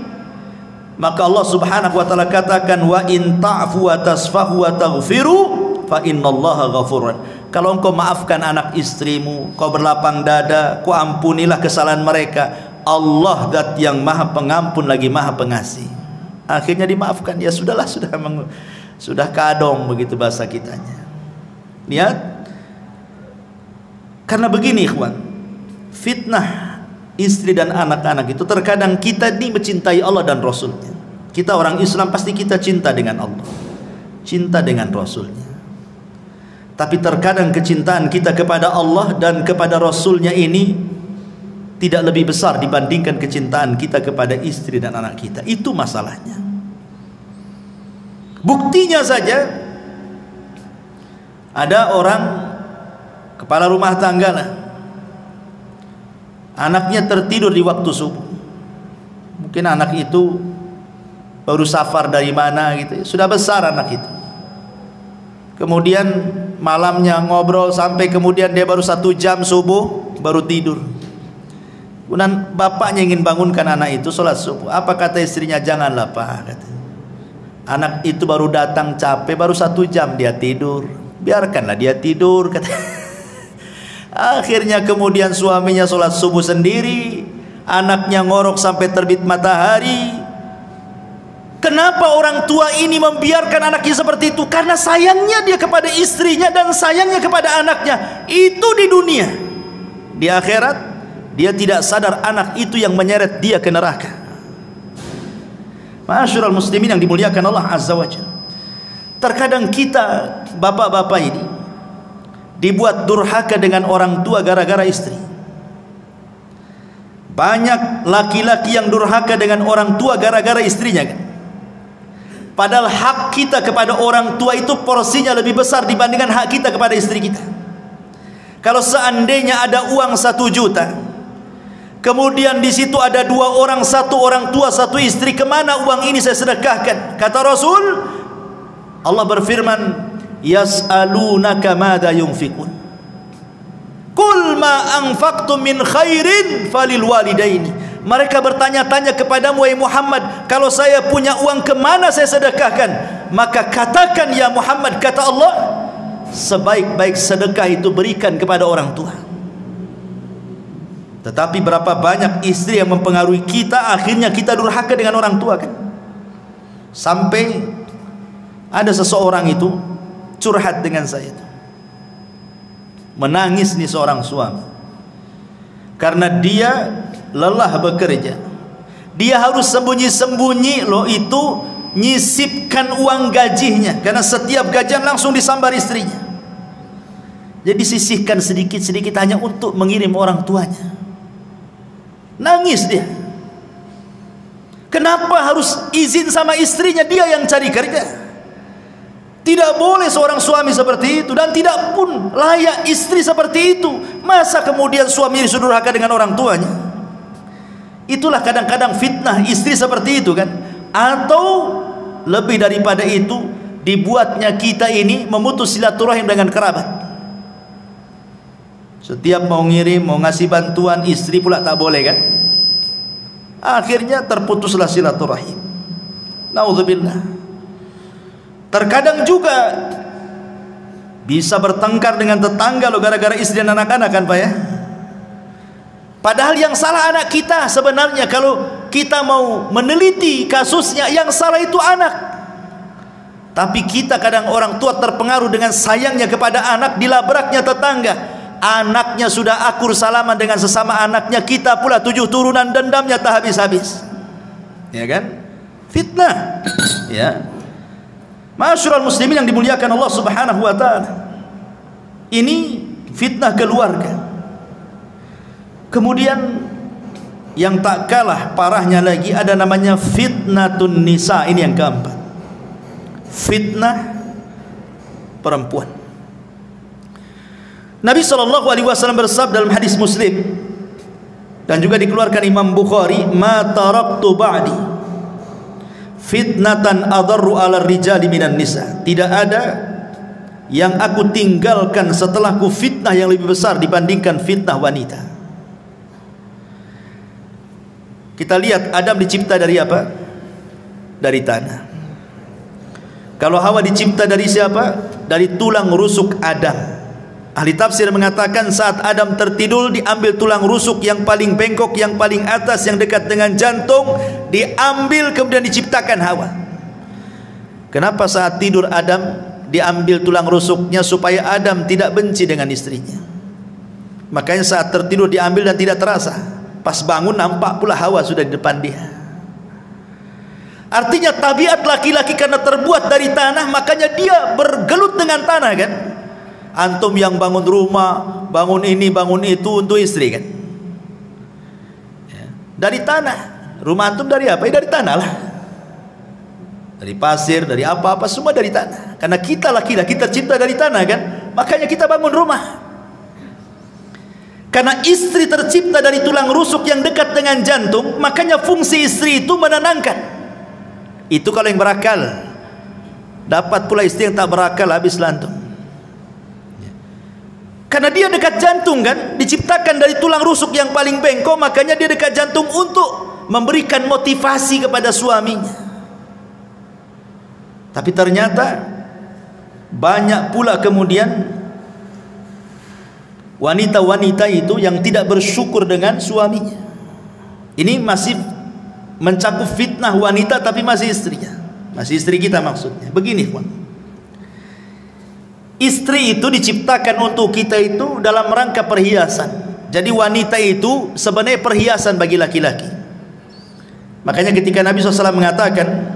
maka Allah Subhanahu wa taala katakan, wa in ta'fu wa tasfahu wa taghfiru fa innallaha ghafurun. Kalau engkau maafkan anak istrimu, kau berlapang dada, kau ampunilah kesalahan mereka, Allah zat yang maha pengampun lagi maha pengasih. Akhirnya dimaafkan. Ya sudahlah, sudah kadong, begitu bahasa kitanya. Lihat, karena begini ikhwan, fitnah istri dan anak-anak itu terkadang kita ini mencintai Allah dan Rasulnya. Kita orang Islam pasti kita cinta dengan Allah, cinta dengan Rasulnya. Tapi terkadang kecintaan kita kepada Allah dan kepada Rasulnya ini tidak lebih besar dibandingkan kecintaan kita kepada istri dan anak kita. Itu masalahnya. Buktinya saja, ada orang kepala rumah tangga lah, anaknya tertidur di waktu subuh. Mungkin anak itu baru safar dari mana gitu, sudah besar anak itu. Kemudian malamnya ngobrol sampai kemudian dia baru 1 jam subuh baru tidur. Kemudian bapaknya ingin bangunkan anak itu sholat subuh. Apa kata istrinya? Janganlah pak, kata. Anak itu baru datang capek, baru 1 jam dia tidur, biarkanlah dia tidur, kata. Akhirnya kemudian suaminya sholat subuh sendiri, anaknya ngorok sampai terbit matahari. Kenapa orang tua ini membiarkan anaknya seperti itu? Karena sayangnya dia kepada istrinya dan sayangnya kepada anaknya. Itu di dunia. Di akhirat dia tidak sadar anak itu yang menyeret dia ke neraka. Ma'asyiral muslimin yang dimuliakan Allah Azza wa Jalla. Terkadang kita bapak-bapak ini dibuat durhaka dengan orang tua gara-gara istri. Banyak laki-laki yang durhaka dengan orang tua gara-gara istrinya, kan? Padahal hak kita kepada orang tua itu porsinya lebih besar dibandingkan hak kita kepada istri kita. Kalau seandainya ada uang 1 juta, kemudian di situ ada 2 orang, 1 orang tua, 1 istri, kemana uang ini saya sedekahkan? Kata Rasul, Allah berfirman, yas'alunaka madza yunfikun. ma anfaqtum min khairin falil walidaini. Mereka bertanya-tanya kepadamu, wahai Muhammad, kalau saya punya uang kemana saya sedekahkan? Maka katakan ya Muhammad, kata Allah, sebaik-baik sedekah itu berikan kepada orang tua. Tetapi berapa banyak istri yang mempengaruhi kita, akhirnya kita durhaka dengan orang tua kan? Sampai ada seseorang itu curhat dengan saya, menangis nih seorang suami, karena dia lelah bekerja, dia harus sembunyi-sembunyi loh itu nyisipkan uang gajinya, karena setiap gajian langsung disambar istrinya. Jadi sisihkan sedikit-sedikit hanya untuk mengirim orang tuanya. Nangis dia. Kenapa harus izin sama istrinya? Dia yang cari kerja. Tidak boleh seorang suami seperti itu, dan tidak pun layak istri seperti itu. Masa kemudian suami disudurhaka dengan orang tuanya? Itulah kadang-kadang fitnah istri seperti itu kan. Atau lebih daripada itu, dibuatnya kita ini memutus silaturahim dengan kerabat. Setiap mau ngirim, mau ngasih bantuan, istri pula tak boleh kan. Akhirnya terputuslah silaturahim. Naudzubillah. Terkadang juga bisa bertengkar dengan tetangga loh, gara-gara istri dan anak-anak kan Pak ya. Padahal yang salah anak kita sebenarnya. Kalau kita mau meneliti kasusnya, yang salah itu anak. Tapi kita kadang orang tua terpengaruh dengan sayangnya kepada anak, dilabraknya tetangga. Anaknya sudah akur salaman dengan sesama anaknya, kita pula 7 turunan dendamnya tak habis-habis. Ya kan? Fitnah. Ya. Ma'asyiral muslimin yang dimuliakan Allah Subhanahu wa taala. Ini fitnah keluarga. Kemudian yang tak kalah parahnya lagi ada namanya fitnatun nisa. Ini yang keempat. Fitnah perempuan. Nabi SAW bersabda dalam hadis Muslim, dan juga dikeluarkan Imam Bukhari, ma taraktu ba'di fitnatan adarru ala rijali minan nisa. Tidak ada yang aku tinggalkan setelahku fitnah yang lebih besar dibandingkan fitnah wanita. Kita lihat Adam dicipta dari apa? Dari tanah. Kalau Hawa dicipta dari siapa? Dari tulang rusuk Adam. Ahli tafsir mengatakan saat Adam tertidur, diambil tulang rusuk yang paling bengkok, yang paling atas, yang dekat dengan jantung, diambil kemudian diciptakan Hawa. Kenapa saat tidur Adam diambil tulang rusuknya? Supaya Adam tidak benci dengan istrinya. Makanya saat tertidur diambil dan tidak terasa. Pas bangun nampak pula Hawa sudah di depan dia. Artinya tabiat laki-laki karena terbuat dari tanah, makanya dia bergelut dengan tanah kan. Antum yang bangun rumah, bangun ini, bangun itu untuk istri kan. Ya. Dari tanah. Rumah antum dari apa? Dari tanah lah. Dari pasir, dari apa-apa, semua dari tanah. Karena kita laki-laki tercipta dari tanah kan. Makanya kita bangun rumah. Karena istri tercipta dari tulang rusuk yang dekat dengan jantung, makanya fungsi istri itu menenangkan. Itu kalau yang berakal. Dapat pula istri yang tak berakal, habis lantung. Karena dia dekat jantung kan, diciptakan dari tulang rusuk yang paling bengkok, makanya dia dekat jantung untuk memberikan motivasi kepada suaminya. Tapi ternyata banyak pula kemudian wanita-wanita itu yang tidak bersyukur dengan suaminya. Ini masih mencakup fitnah wanita, tapi masih istrinya, masih istri kita maksudnya. Begini Pak, istri itu diciptakan untuk kita itu dalam rangka perhiasan. Jadi wanita itu sebenarnya perhiasan bagi laki-laki. Makanya ketika Nabi SAW mengatakan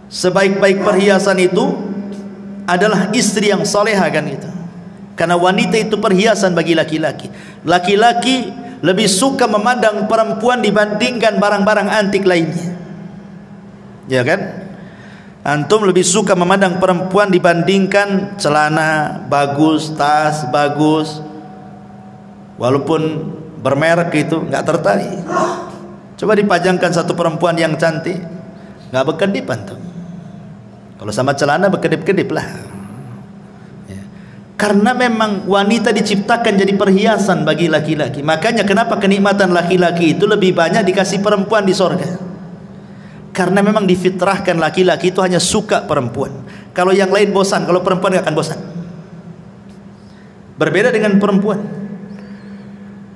sebaik-baik perhiasan itu adalah istri yang salehah kan gitu. Karena wanita itu perhiasan bagi laki-laki. Laki-laki lebih suka memandang perempuan dibandingkan barang-barang antik lainnya. Ya kan? Antum lebih suka memandang perempuan dibandingkan celana bagus, tas bagus, walaupun bermerek itu nggak tertarik. Coba dipajangkan satu perempuan yang cantik, nggak berkedip antum. Kalau sama celana berkedip-kedip lah. Ya. Karena memang wanita diciptakan jadi perhiasan bagi laki-laki. Makanya kenapa kenikmatan laki-laki itu lebih banyak dikasih perempuan di sorga. Karena memang difitrahkan laki-laki itu hanya suka perempuan. Kalau yang lain bosan, kalau perempuan gak akan bosan. Berbeda dengan perempuan.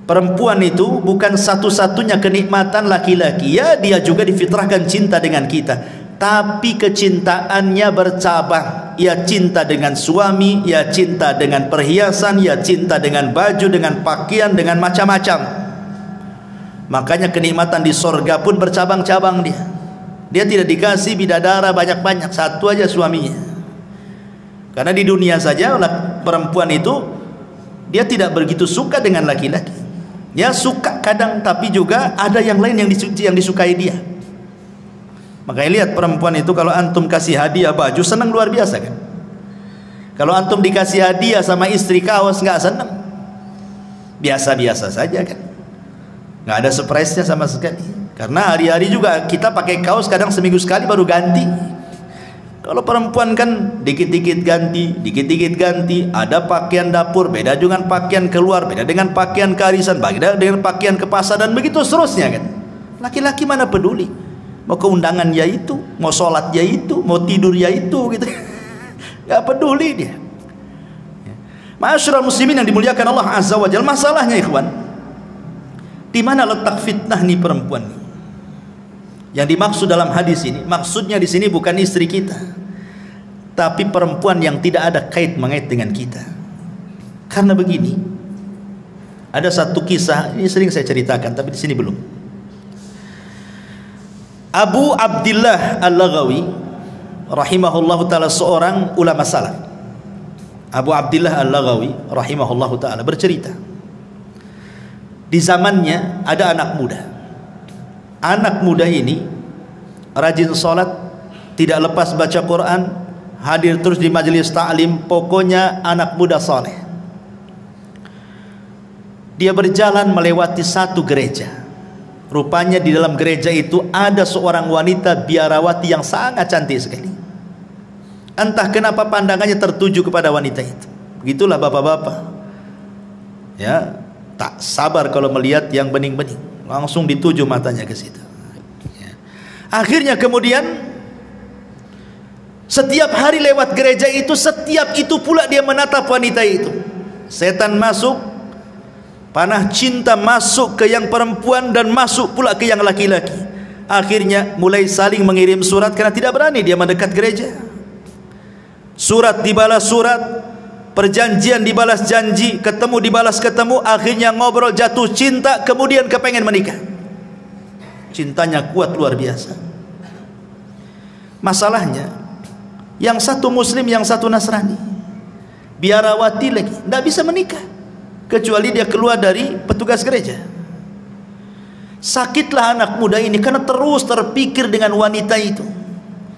Perempuan itu bukan satu-satunya kenikmatan laki-laki. Ya, dia juga difitrahkan cinta dengan kita, tapi kecintaannya bercabang. Ia cinta dengan suami, ia cinta dengan perhiasan, ia cinta dengan baju, dengan pakaian, dengan macam-macam. Makanya kenikmatan di sorga pun bercabang-cabang dia. Dia tidak dikasih bidadara banyak-banyak, satu aja suaminya. Karena di dunia saja perempuan itu dia tidak begitu suka dengan laki-laki. Dia suka kadang, tapi juga ada yang lain yang disukai dia. Makanya lihat perempuan itu, kalau antum kasih hadiah baju senang luar biasa kan. Kalau antum dikasih hadiah sama istri kaos nggak senang, biasa-biasa saja kan, nggak ada surprise-nya sama sekali. Karena hari-hari juga kita pakai kaos kadang seminggu sekali baru ganti. Kalau perempuan kan dikit-dikit ganti, dikit-dikit ganti. Ada pakaian dapur beda dengan pakaian keluar, beda dengan pakaian kearisan, beda dengan pakaian ke pasar, dan begitu seterusnya kan. Laki-laki mana peduli, mau keundangan ya itu, mau sholat ya itu, mau tidur ya itu gitu. Gak peduli dia. Ma'asyiral muslimin yang dimuliakan Allah Azza wa Jalla, masalahnya ikhwan, di mana letak fitnah nih perempuan nih? Yang dimaksud dalam hadis ini, maksudnya di sini bukan istri kita, tapi perempuan yang tidak ada kait mengait dengan kita. Karena begini, ada satu kisah, ini sering saya ceritakan, tapi di sini belum. Abu Abdillah Al-Laghawi rahimahullahu ta'ala, seorang ulama salaf. Abu Abdillah Al-Laghawi rahimahullahu ta'ala bercerita, di zamannya ada anak muda. Anak muda ini rajin sholat, tidak lepas baca Quran, hadir terus di majelis ta'lim, pokoknya anak muda soleh. Dia berjalan melewati satu gereja. Rupanya di dalam gereja itu ada seorang wanita biarawati yang sangat cantik sekali. Entah kenapa pandangannya tertuju kepada wanita itu. Begitulah bapak-bapak, ya, tak sabar kalau melihat yang bening-bening, langsung dituju matanya ke situ. Akhirnya kemudian setiap hari lewat gereja itu, setiap itu pula dia menatap wanita itu. Setan masuk, panah cinta masuk ke yang perempuan dan masuk pula ke yang laki-laki. Akhirnya mulai saling mengirim surat karena tidak berani dia mendekat gereja. Surat dibalas surat, perjanjian dibalas janji, ketemu dibalas ketemu, akhirnya ngobrol, jatuh cinta, kemudian kepengen menikah. Cintanya kuat luar biasa. Masalahnya, yang satu muslim, yang satu Nasrani, biarawati lagi, tidak bisa menikah kecuali dia keluar dari petugas gereja. Sakitlah anak muda ini karena terus terpikir dengan wanita itu,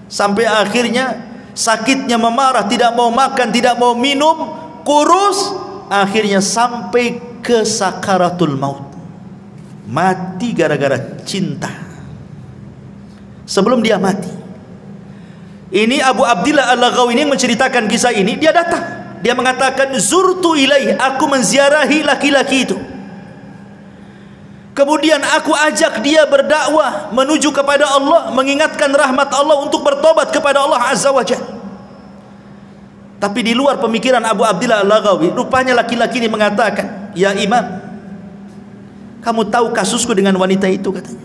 sampai akhirnya sakitnya memarah, tidak mau makan, tidak mau minum, kurus, akhirnya sampai ke sakaratul maut, mati gara-gara cinta. Sebelum dia mati, ini Abu Abdillah Al-Laghawi ini menceritakan kisah ini. Dia datang, dia mengatakan, zurtu ilaih, aku menziarahi laki-laki itu, kemudian aku ajak dia berdakwah menuju kepada Allah, mengingatkan rahmat Allah untuk bertobat kepada Allah Azza wa Jalla. Tapi di luar pemikiran Abu Abdillah Al-Laghawi, rupanya laki-laki ini mengatakan, ya imam, kamu tahu kasusku dengan wanita itu, katanya.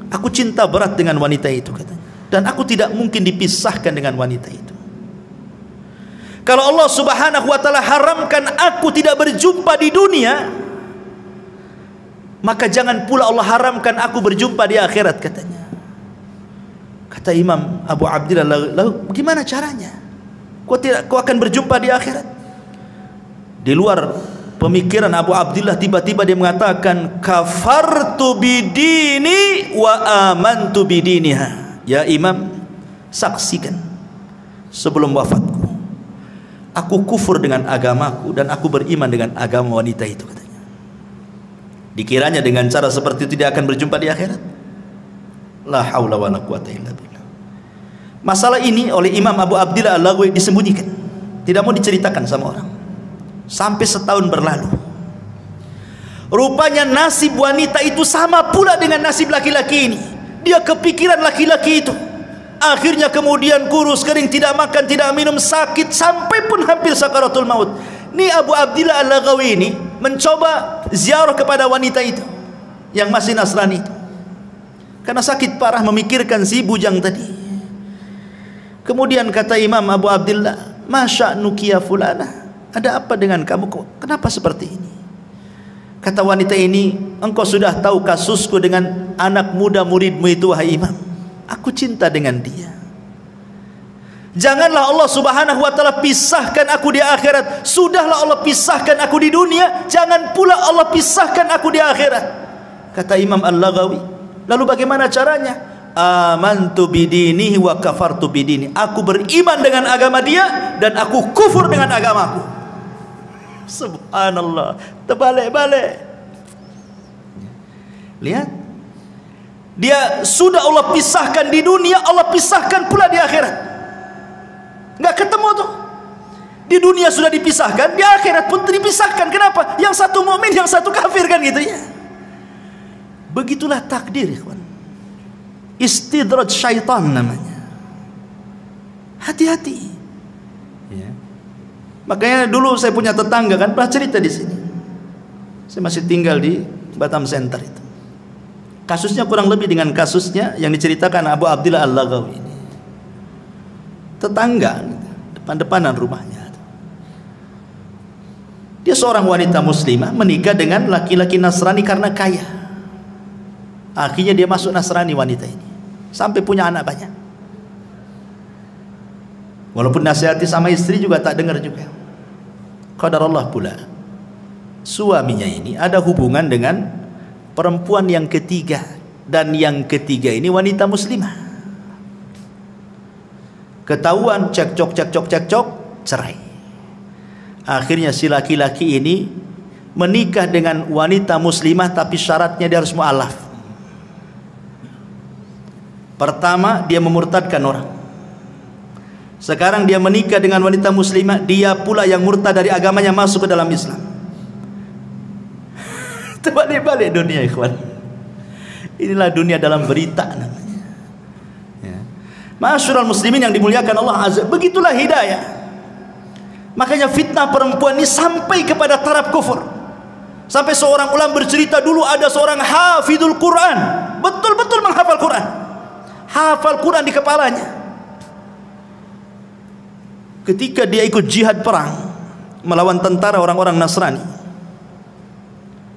Aku cinta berat dengan wanita itu, katanya, dan aku tidak mungkin dipisahkan dengan wanita itu. Kalau Allah Subhanahu wa ta'ala haramkan aku tidak berjumpa di dunia, maka jangan pula Allah haramkan aku berjumpa di akhirat, katanya. Kata Imam Abu Abdillah, lalu bagaimana caranya? Kau akan berjumpa di akhirat? Di luar pemikiran Abu Abdillah, tiba-tiba dia mengatakan, kafartu bidini wa amantu bidiniha. Ya imam, saksikan sebelum wafatku, aku kufur dengan agamaku dan aku beriman dengan agama wanita itu, katanya. Dikiranya dengan cara seperti itu dia akan berjumpa di akhirat? La haula wala quwata illa billah. Masalah ini oleh Imam Abu Abdillah Al-Laghawi disembunyikan, tidak mau diceritakan sama orang. Sampai setahun berlalu. Rupanya nasib wanita itu sama pula dengan nasib laki-laki ini. Dia kepikiran laki-laki itu. Akhirnya kemudian kurus kering, tidak makan, tidak minum, sakit sampai pun hampir sakaratul maut. Ini Abu Abdillah Al-Laghawi ini mencoba ziarah kepada wanita itu yang masih Nasrani itu. Karena sakit parah memikirkan si bujang tadi. Kemudian kata Imam Abu Abdillah, "Masya nukia fulana, ada apa dengan kamu? Kenapa seperti ini?" Kata wanita ini, "Engkau sudah tahu kasusku dengan anak muda muridmu itu, wahai Imam. Aku cinta dengan dia. Janganlah Allah Subhanahu wa taala pisahkan aku di akhirat. Sudahlah Allah pisahkan aku di dunia, jangan pula Allah pisahkan aku di akhirat." Kata Imam Al-Laghawi, "Lalu bagaimana caranya?" "Amantu bidinihi wa kafartu bidini." Aku beriman dengan agama dia dan aku kufur dengan agamaku. Subhanallah, terbalik-balik. Lihat, dia sudah Allah pisahkan di dunia, Allah pisahkan pula di akhirat. Nggak ketemu tuh. Di dunia sudah dipisahkan, di akhirat pun dipisahkan. Kenapa? Yang satu mukmin, yang satu kafir, kan gitu ya. Begitulah takdir, ikhwan. Istidraj syaitan namanya. Hati-hati. Ya. Makanya dulu saya punya tetangga, kan pernah cerita di sini. Saya masih tinggal di Batam Center itu. Kasusnya kurang lebih dengan kasusnya yang diceritakan Abu Abdillah Al-Laghawi ini. Tetangga, depan-depanan rumahnya. Dia seorang wanita muslimah menikah dengan laki-laki Nasrani karena kaya. Akhirnya dia masuk Nasrani wanita ini, sampai punya anak banyak. Walaupun nasihati sama istri juga tak dengar juga. Qadarullah pula, suaminya ini ada hubungan dengan perempuan yang ketiga, dan yang ketiga ini wanita muslimah. Ketahuan, cekcok, cerai. Akhirnya si laki-laki ini menikah dengan wanita muslimah, tapi syaratnya dia harus mu'alaf. Pertama, dia memurtadkan orang. Sekarang dia menikah dengan wanita muslimah, dia pula yang murtad dari agamanya masuk ke dalam Islam. Terbalik-balik dunia, ikhwan. Inilah dunia dalam berita namanya. Ya. Ma'asyiral muslimin yang dimuliakan Allah Azza, begitulah hidayah. Makanya fitnah perempuan ini sampai kepada taraf kufur. Sampai seorang ulama bercerita, dulu ada seorang hafidul Quran, betul-betul menghafal Quran. Hafal Quran di kepalanya. Ketika dia ikut jihad perang melawan tentara orang-orang Nasrani.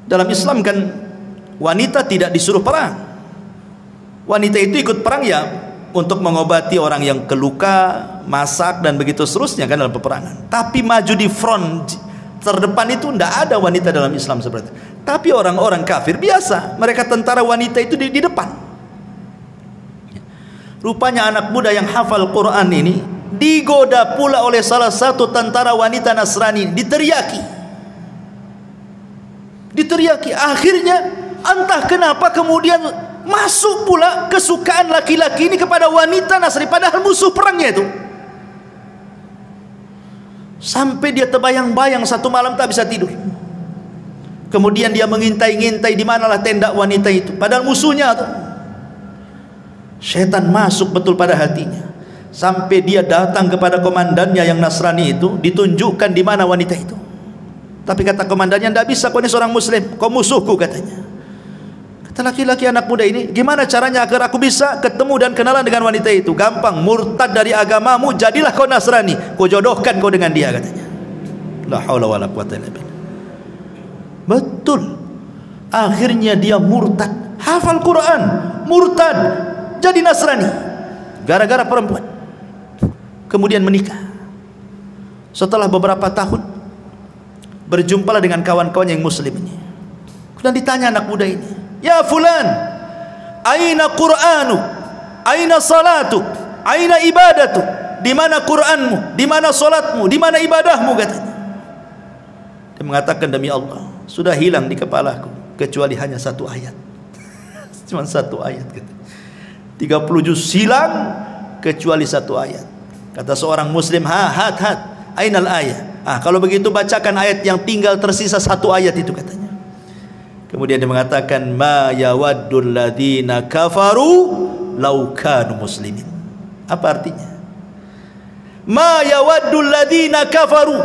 Dalam Islam kan wanita tidak disuruh perang. Wanita itu ikut perang ya untuk mengobati orang yang keluka, masak dan begitu seterusnya kan dalam peperangan. Tapi maju di front terdepan itu tidak ada wanita dalam Islam seperti itu. Tapi orang-orang kafir biasa, mereka tentara wanita itu di depan. Rupanya anak muda yang hafal Quran ini digoda pula oleh salah satu tentara wanita Nasrani, diteriaki. Akhirnya entah kenapa kemudian masuk pula kesukaan laki-laki ini kepada wanita Nasrani, padahal musuh perangnya itu. Sampai dia terbayang-bayang satu malam tak bisa tidur. Kemudian dia mengintai-ngintai di manalah tenda wanita itu, padahal musuhnya tuh. Syaitan masuk betul pada hatinya. Sampai dia datang kepada komandannya yang Nasrani itu, ditunjukkan di mana wanita itu. Tapi kata komandannya, tidak bisa, kau ini seorang muslim, kau musuhku, katanya. Kata laki-laki anak muda ini, gimana caranya agar aku bisa ketemu dan kenalan dengan wanita itu? Gampang, murtad dari agamamu, jadilah kau Nasrani, kau jodohkan kau dengan dia, katanya. La haula wala quwwata illa billah. Betul. Akhirnya dia murtad, hafal Quran, murtad, jadi Nasrani, gara-gara perempuan. Kemudian menikah. Setelah beberapa tahun berjumpalah dengan kawan-kawan yang muslim ini. Kemudian ditanya anak muda ini, "Ya fulan, aina Qur'anu? Aina salatu? Aina ibadatu?" Di mana Qur'anmu? Di mana salatmu? Di mana ibadahmu, katanya. Dia mengatakan, "Demi Allah, sudah hilang di kepalaku kecuali hanya satu ayat." Cuma satu ayat, katanya. 30 juz hilang kecuali satu ayat. Kata seorang muslim, hat, ainal ayat? Kalau begitu bacakan ayat yang tinggal tersisa satu ayat itu katanya. Kemudian dia mengatakan, ma yawaddul ladzina kafaru law kanu muslimin. Apa artinya? Ma yawaddul ladzina kafaru,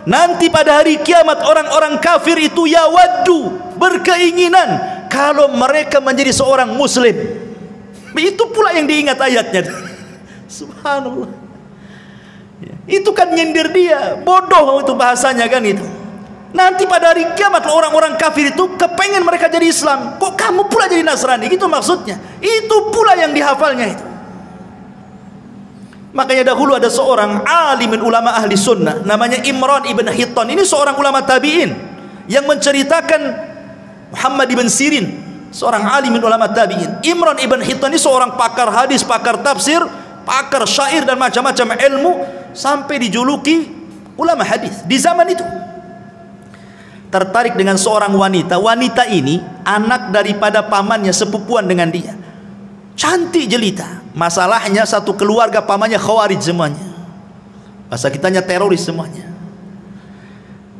nanti pada hari kiamat orang-orang kafir itu yawaddu, berkeinginan kalau mereka menjadi seorang muslim. Itu pula yang diingat ayatnya. Subhanallah. Itu kan nyindir dia, bodoh itu bahasanya kan itu. Nanti pada hari kiamat orang-orang kafir itu kepengen mereka jadi Islam, kok kamu pula jadi Nasrani, gitu maksudnya. Itu pula yang dihafalnya itu. Makanya dahulu ada seorang alimin ulama ahli sunnah namanya Imran ibn Hittan. Ini seorang ulama tabi'in yang menceritakan Muhammad ibn Sirin, seorang alimin ulama tabi'in. Imran ibn Hittan ini seorang pakar hadis, pakar tafsir, pakar syair dan macam-macam ilmu, sampai dijuluki ulama hadis di zaman itu. Tertarik dengan seorang wanita. Wanita ini anak daripada pamannya, sepupuan dengan dia, cantik jelita. Masalahnya satu keluarga pamannya khawarij semuanya, bahasa kitanya teroris semuanya.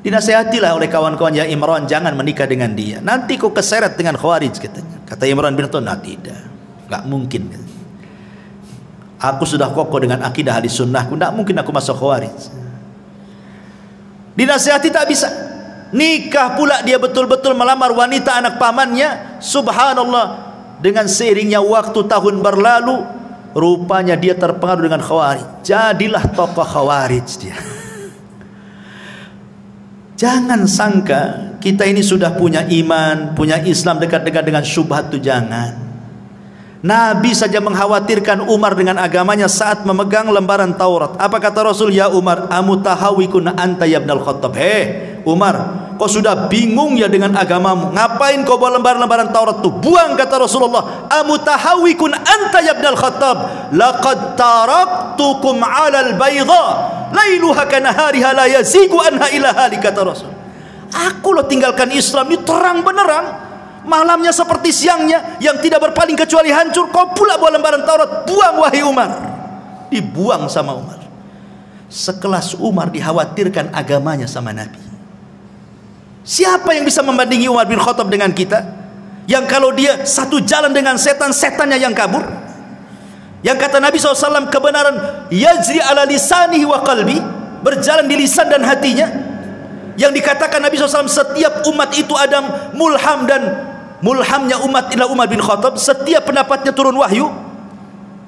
Dinasihatilah oleh kawan-kawan, ya Imran, jangan menikah dengan dia, nanti kau keseret dengan khawarij katanya. Kata Imran bin Hittan, nah tidak, nggak mungkin. Aku sudah kokoh dengan akidah ahli sunnahku, tidak mungkin aku masuk khawarij. Dinasihati tak bisa. Nikah pula dia, betul-betul melamar wanita anak pamannya. Subhanallah, dengan seiringnya waktu tahun berlalu, rupanya dia terpengaruh dengan khawarij. Jadilah tokoh khawarij dia. Jangan sangka kita ini sudah punya iman, punya Islam, dekat-dekat dengan syubhat, itu jangan. Nabi saja mengkhawatirkan Umar dengan agamanya saat memegang lembaran Taurat. Apa kata Rasul? Ya Umar, amutahawikun anta ya ibnal Khattab. Umar, kau sudah bingung ya dengan agamamu, ngapain kau bawa lembaran-lembaran Taurat tuh? Buang, kata Rasulullah. Amutahawikun anta ya ibnal Khattab, laqad taraktukum 'alal bayda lailuha kanahariha la yazigu anha ila hali, kata Rasul. Aku loh tinggalkan Islam ini terang benerang, malamnya seperti siangnya, yang tidak berpaling kecuali hancur. Kau pula bawa lembaran Taurat. Buang wahai Umar. Dibuang sama Umar. Sekelas Umar dikhawatirkan agamanya sama Nabi. Siapa yang bisa membandingi Umar bin Khattab dengan kita, yang kalau dia satu jalan dengan setan, setannya yang kabur? Yang kata Nabi SAW, kebenaran yajri ala lisanihi wa qalbi, berjalan di lisan dan hatinya. Yang dikatakan Nabi SAW, setiap umat itu ada mulham, dan mulhamnya umat adalah Umar bin Khattab. Setiap pendapatnya turun wahyu,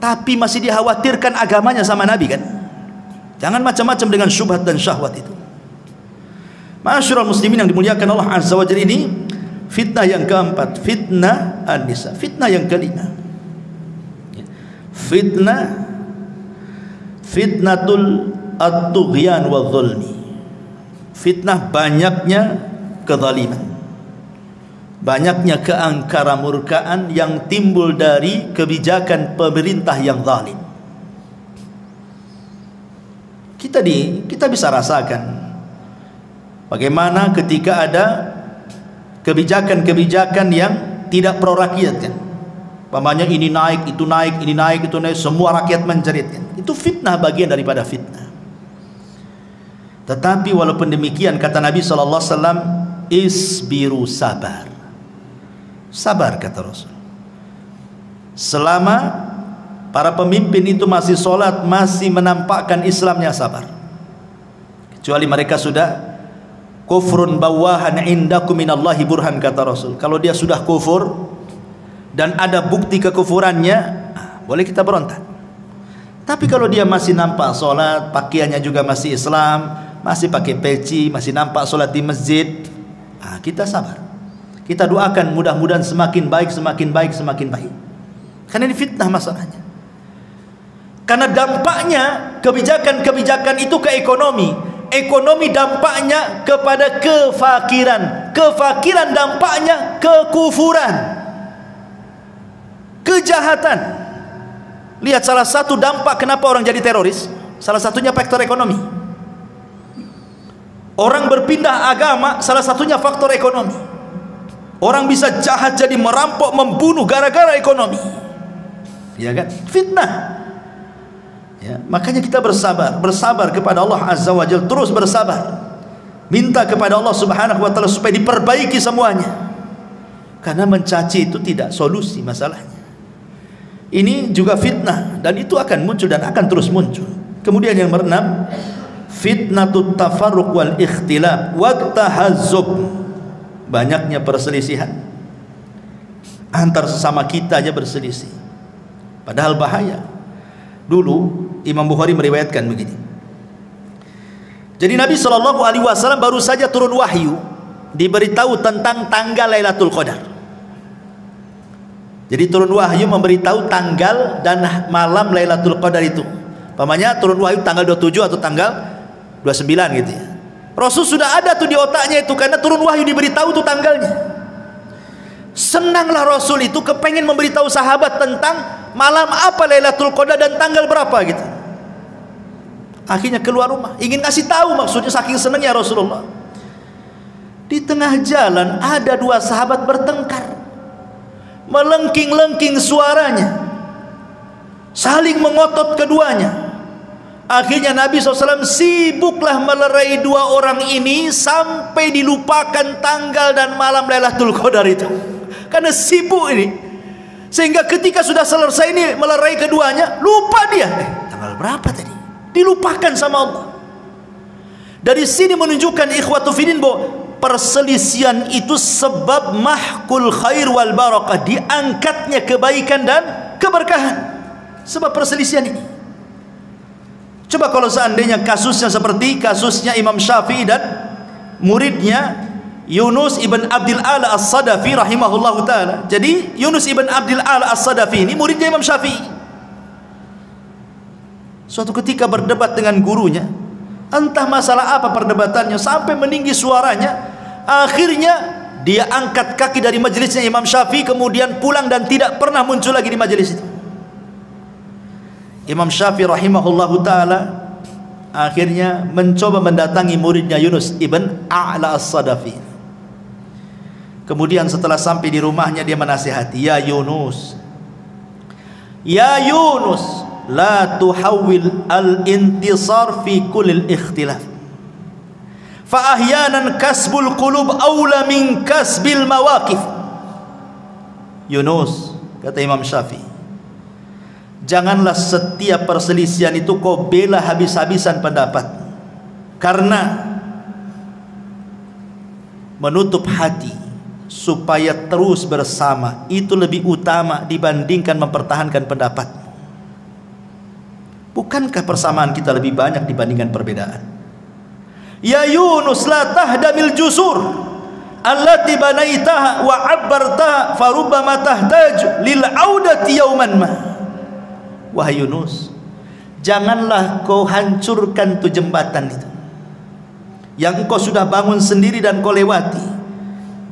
tapi masih dikhawatirkan agamanya sama Nabi kan. Jangan macam-macam dengan syubhat dan syahwat itu. Ma'asyiral muslimin yang dimuliakan Allah Azza wa Jalla, ini fitnah yang keempat, fitnah an-nisa. Fitnah yang kelima, fitnatul at-tughyan wa dhulmi. Fitnah banyaknya kezaliman, banyaknya keangkara-murkaan yang timbul dari kebijakan pemerintah yang zalim. Kita bisa rasakan bagaimana ketika ada kebijakan-kebijakan yang tidak pro rakyat kan. Pamannya ini naik, itu naik, ini naik, itu naik, semua rakyat menjerit kan. Itu fitnah, bagian daripada fitnah. Tetapi walaupun demikian, kata Nabi SAW, isbiru, sabar. Sabar, kata Rasul. Selama para pemimpin itu masih sholat, masih menampakkan Islamnya, sabar. Kecuali mereka sudah kufrun bawahan indakum minallahi burhan, kata Rasul. Kalau dia sudah kufur dan ada bukti kekufurannya, boleh kita berontak. Tapi kalau dia masih nampak sholat, pakaiannya juga masih Islam, masih pakai peci, masih nampak sholat di masjid, kita sabar. Kita doakan mudah-mudahan semakin baik, semakin baik, semakin baik. Karena ini fitnah masalahnya. Karena dampaknya kebijakan-kebijakan itu ke ekonomi. Ekonomi dampaknya kepada kefakiran. Kefakiran dampaknya kekufuran, kejahatan. Lihat salah satu dampak kenapa orang jadi teroris, salah satunya faktor ekonomi. Orang berpindah agama, salah satunya faktor ekonomi. Orang bisa jahat jadi merampok, membunuh gara-gara ekonomi. Ya kan? Fitnah. Ya, makanya kita bersabar kepada Allah Azza wa Jalla, terus bersabar. Minta kepada Allah Subhanahu wa taala supaya diperbaiki semuanya. Karena mencaci itu tidak solusi masalahnya. Ini juga fitnah dan itu akan muncul dan akan terus muncul. Kemudian yang keenam, fitnatut tafarruq wal ikhtilaf wat tahazzub. Banyaknya perselisihan. Antar sesama kita aja berselisih. Padahal bahaya. Dulu Imam Bukhari meriwayatkan begini. Jadi Nabi SAW baru saja turun wahyu, diberitahu tentang tanggal Lailatul Qadar. Jadi turun wahyu memberitahu tanggal dan malam Lailatul Qadar itu. Pamannya turun wahyu tanggal 27 atau tanggal 29 gitu ya. Rasul sudah ada tuh di otaknya itu, karena turun wahyu diberitahu tuh tanggalnya. Senanglah Rasul itu kepengen memberitahu sahabat tentang malam apa Lailatul Qadar dan tanggal berapa gitu. Akhirnya keluar rumah, ingin ngasih tahu, maksudnya saking senangnya Rasulullah. Di tengah jalan ada dua sahabat bertengkar, melengking-lengking suaranya, saling mengotot keduanya. Akhirnya Nabi SAW sibuklah melerai dua orang ini sampai dilupakan tanggal dan malam Lailatul Qadar itu, karena sibuk ini. Sehingga ketika sudah selesai ini melerai keduanya, lupa dia tanggal berapa tadi, dilupakan sama Allah. Dari sini menunjukkan ikhwatu fiddin bahwa perselisihan itu sebab mahkul khair wal barakah, diangkatnya kebaikan dan keberkahan sebab perselisihan ini. Coba kalau seandainya kasusnya seperti kasusnya Imam Syafi'i dan muridnya Yunus ibn Abdil A'la As-Sadafi rahimahullahu ta'ala. Jadi Yunus ibn Abdil A'la As-Sadafi ini muridnya Imam Syafi'i. Suatu ketika berdebat dengan gurunya, entah masalah apa perdebatannya, sampai meninggi suaranya. Akhirnya dia angkat kaki dari majelisnya Imam Syafi'i, kemudian pulang dan tidak pernah muncul lagi di majelis itu. Imam Syafi'i rahimahullahu ta'ala akhirnya mencoba mendatangi muridnya Yunus ibn A'la As-Sadafi. Kemudian setelah sampai di rumahnya dia menasihati, ya Yunus, la tuhawil al-intisar fi kulil ikhtilaf, fa ahyanan kasbul qulub awla min kasbil mawaqif. Yunus, kata Imam Syafi'i, janganlah setiap perselisihan itu kau bela habis-habisan pendapat, karena menutup hati supaya terus bersama itu lebih utama dibandingkan mempertahankan pendapat. Bukankah persamaan kita lebih banyak dibandingkan perbedaan? Ya Yunus, la tahdamil jusur allati banaitaha wa 'abbartaha farubbama tahtaju lil 'audati yawman ma. Wahai Yunus, janganlah kau hancurkan tu jembatan itu yang engkau sudah bangun sendiri dan kau lewati.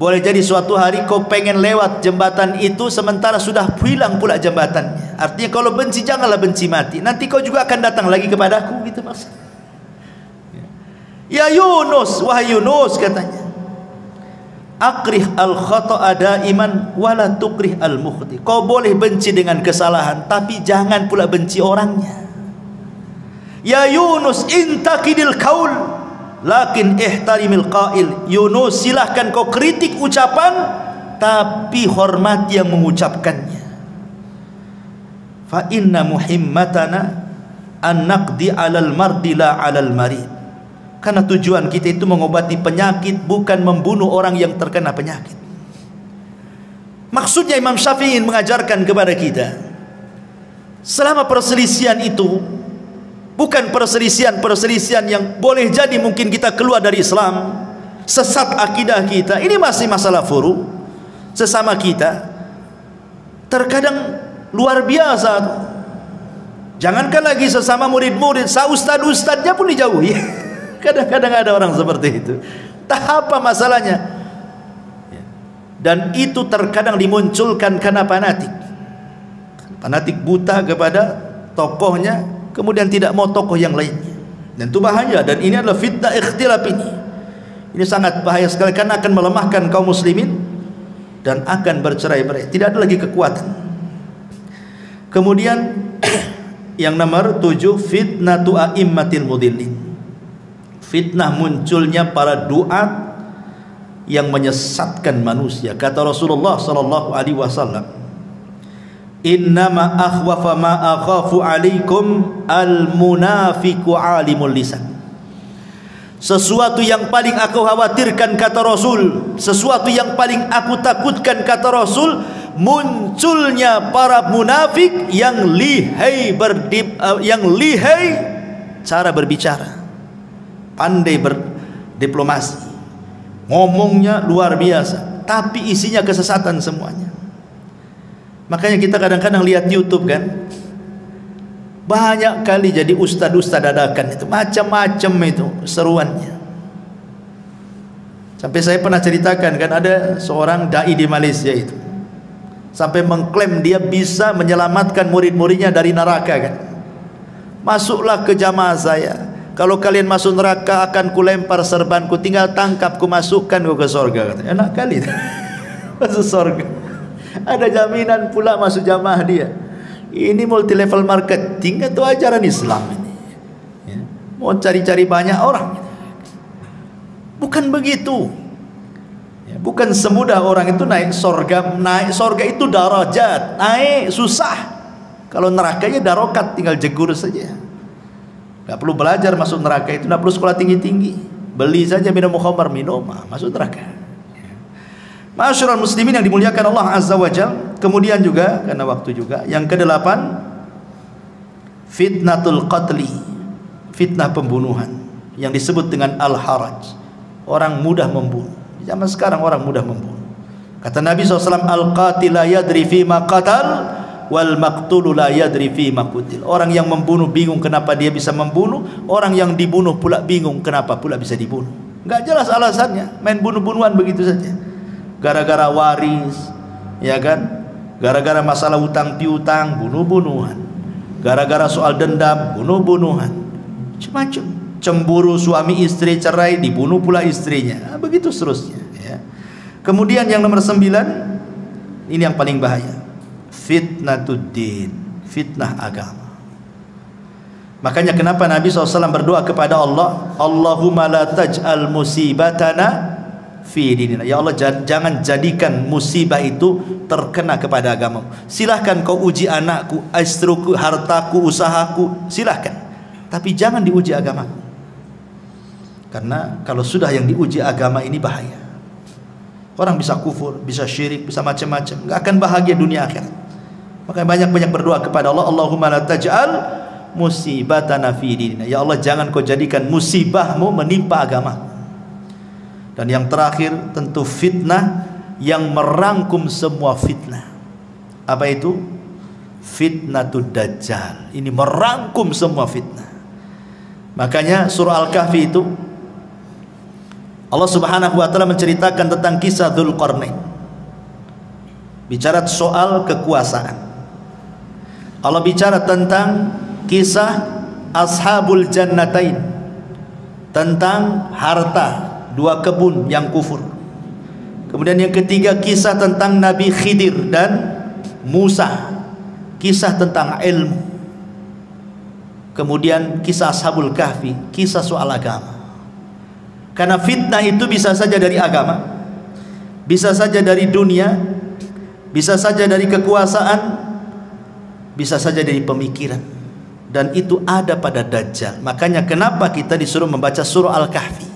Boleh jadi suatu hari kau pengen lewat jembatan itu sementara sudah hilang pula jembatannya. Artinya kalau benci janganlah benci mati, nanti kau juga akan datang lagi kepadaku, gitu maksudnya. Ya Yunus, wahai Yunus, katanya, akrih al khata'a daiman wala tukrih al mukhti. Kau boleh benci dengan kesalahan, tapi jangan pula benci orangnya. Ya Yunus, intakidil qaul lakin ihtarimil qail. Yunus, silahkan kau kritik ucapan, tapi hormati yang mengucapkannya. Fa inna muhimmatana an naqdi 'alal mardi la 'alal marid. Karena tujuan kita itu mengobati penyakit, bukan membunuh orang yang terkena penyakit. Maksudnya Imam Syafi'i ingin mengajarkan kepada kita, selama perselisihan itu bukan perselisihan yang boleh jadi mungkin kita keluar dari Islam, sesat akidah kita, ini masih masalah furu sesama kita. Terkadang luar biasa, jangankan lagi sesama murid-murid, ustad-ustadnya pun dijauhi. Kadang-kadang ada orang seperti itu. Tak apa masalahnya. Dan itu terkadang dimunculkan karena fanatik buta kepada tokohnya, kemudian tidak mau tokoh yang lainnya, dan itu bahaya. Dan ini adalah fitnah ikhtilaf ini sangat bahaya sekali, karena akan melemahkan kaum muslimin dan akan bercerai-berai, tidak ada lagi kekuatan. Kemudian Yang nomor 7, fitnatu a'immatil mudillin. Fitnah munculnya para duat yang menyesatkan manusia. Kata Rasulullah sallallahu alaihi wasallam, "Innama akhwafa ma akhafu alaikum al-munafiqu alimul lisan." Sesuatu yang paling aku khawatirkan, kata Rasul, sesuatu yang paling aku takutkan, kata Rasul, munculnya para munafik yang lihai cara berbicara, pandai berdiplomasi, ngomongnya luar biasa, tapi isinya kesesatan semuanya. Makanya kita kadang-kadang lihat YouTube kan, banyak kali jadi ustad-ustad dadakan itu, macam-macam itu seruannya. Sampai saya pernah ceritakan kan, ada seorang dai di Malaysia itu sampai mengklaim dia bisa menyelamatkan murid-muridnya dari neraka kan. Masuklah ke jamaah saya, kalau kalian masuk neraka akan kulempar serbanku, tinggal tangkap ku masukkan ke surga. Enak kali masuk surga, ada jaminan pula masuk jamaah dia. Ini multi level marketing atau ajaran Islam ini ya, mau cari-cari banyak orang. Bukan begitu ya, bukan semudah orang itu naik surga. Naik surga itu darajat, naik susah. Kalau nerakanya darokat, tinggal jegur saja. Gak perlu belajar masuk neraka itu, gak perlu sekolah tinggi-tinggi, beli saja minum khamar, minum masuk neraka. Ma'asyiral muslimin yang dimuliakan Allah Azza wa Jalla. Kemudian juga karena waktu juga, yang ke-8, fitnatul qatli, fitnah pembunuhan yang disebut dengan al-haraj. Orang mudah membunuh. Zaman sekarang orang mudah membunuh. Kata Nabi SAW, al-qatil la yadri fima qatal wal maqtulu la yadri fima qutil. Orang yang membunuh bingung kenapa dia bisa membunuh, orang yang dibunuh pula bingung kenapa pula bisa dibunuh. Enggak jelas alasannya, main bunuh-bunuhan begitu saja. Gara-gara waris, ya kan? Gara-gara masalah utang piutang, bunuh-bunuhan. Gara-gara soal dendam, bunuh-bunuhan. Macam-macam. Cemburu suami istri cerai, dibunuh pula istrinya. Begitu seterusnya. Ya. Kemudian yang nomor 9, ini yang paling bahaya. Fitnatuddin, fitnah agama. Makanya kenapa Nabi SAW berdoa kepada Allah, Allahumma la taj'al musibatana fi dinina. Ya Allah, jangan jadikan musibah itu terkena kepada agamamu. Silahkan kau uji anakku, istriku, hartaku, usahaku, silahkan, tapi jangan diuji agamaku. Karena kalau sudah yang diuji agama ini bahaya. Orang bisa kufur, bisa syirik, bisa macam-macam, nggak akan bahagia dunia akhirat. Makanya banyak-banyak berdoa kepada Allah, Allahumma la taj'al musibatana fi dinina. Ya Allah, jangan kau jadikan musibahmu menimpa agama. Dan yang terakhir tentu fitnah yang merangkum semua fitnah. Apa itu? Fitnatud Dajjal. Ini merangkum semua fitnah. Makanya surah Al-Kahfi itu Allah Subhanahu wa taala menceritakan tentang kisah Dzulqarnain. Bicara soal kekuasaan. Allah bicara tentang kisah Ashabul Jannatain, tentang harta, 2 kebun yang kufur. Kemudian yang ketiga, kisah tentang Nabi Khidir dan Musa, kisah tentang ilmu. Kemudian kisah Ashabul Kahfi, kisah soal agama. Karena fitnah itu bisa saja dari agama, bisa saja dari dunia, bisa saja dari kekuasaan, bisa saja dari pemikiran. Dan itu ada pada Dajjal. Makanya kenapa kita disuruh membaca surah Al-Kahfi,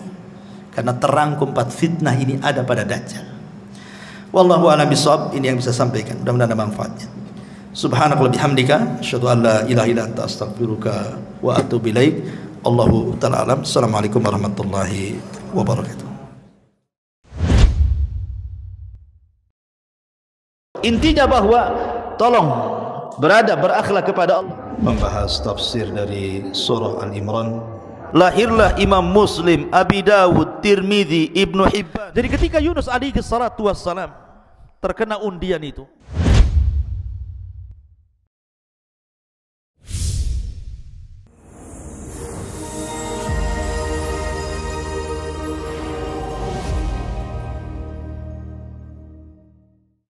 karena terangkum 4 fitnah ini ada pada Dajjal. Wallahu a'lam bishawab. Ini yang bisa sampaikan, mudah-mudahan ada manfaatnya. Subhanakallahumma bihamdika asyhadu an la ilaha illa anta astaghfiruka wa atubu ilaik. Allahu ta'ala alam. Assalamualaikum warahmatullahi wabarakatuh. Intinya bahwa tolong berakhlak kepada Allah. Membahas tafsir dari surah Al-Imran. Lahirlah Imam Muslim, Abi Dawud, Tirmidzi, Ibnu Hibban. Jadi ketika Yunus alaihi salatu wassalam terkena undian itu,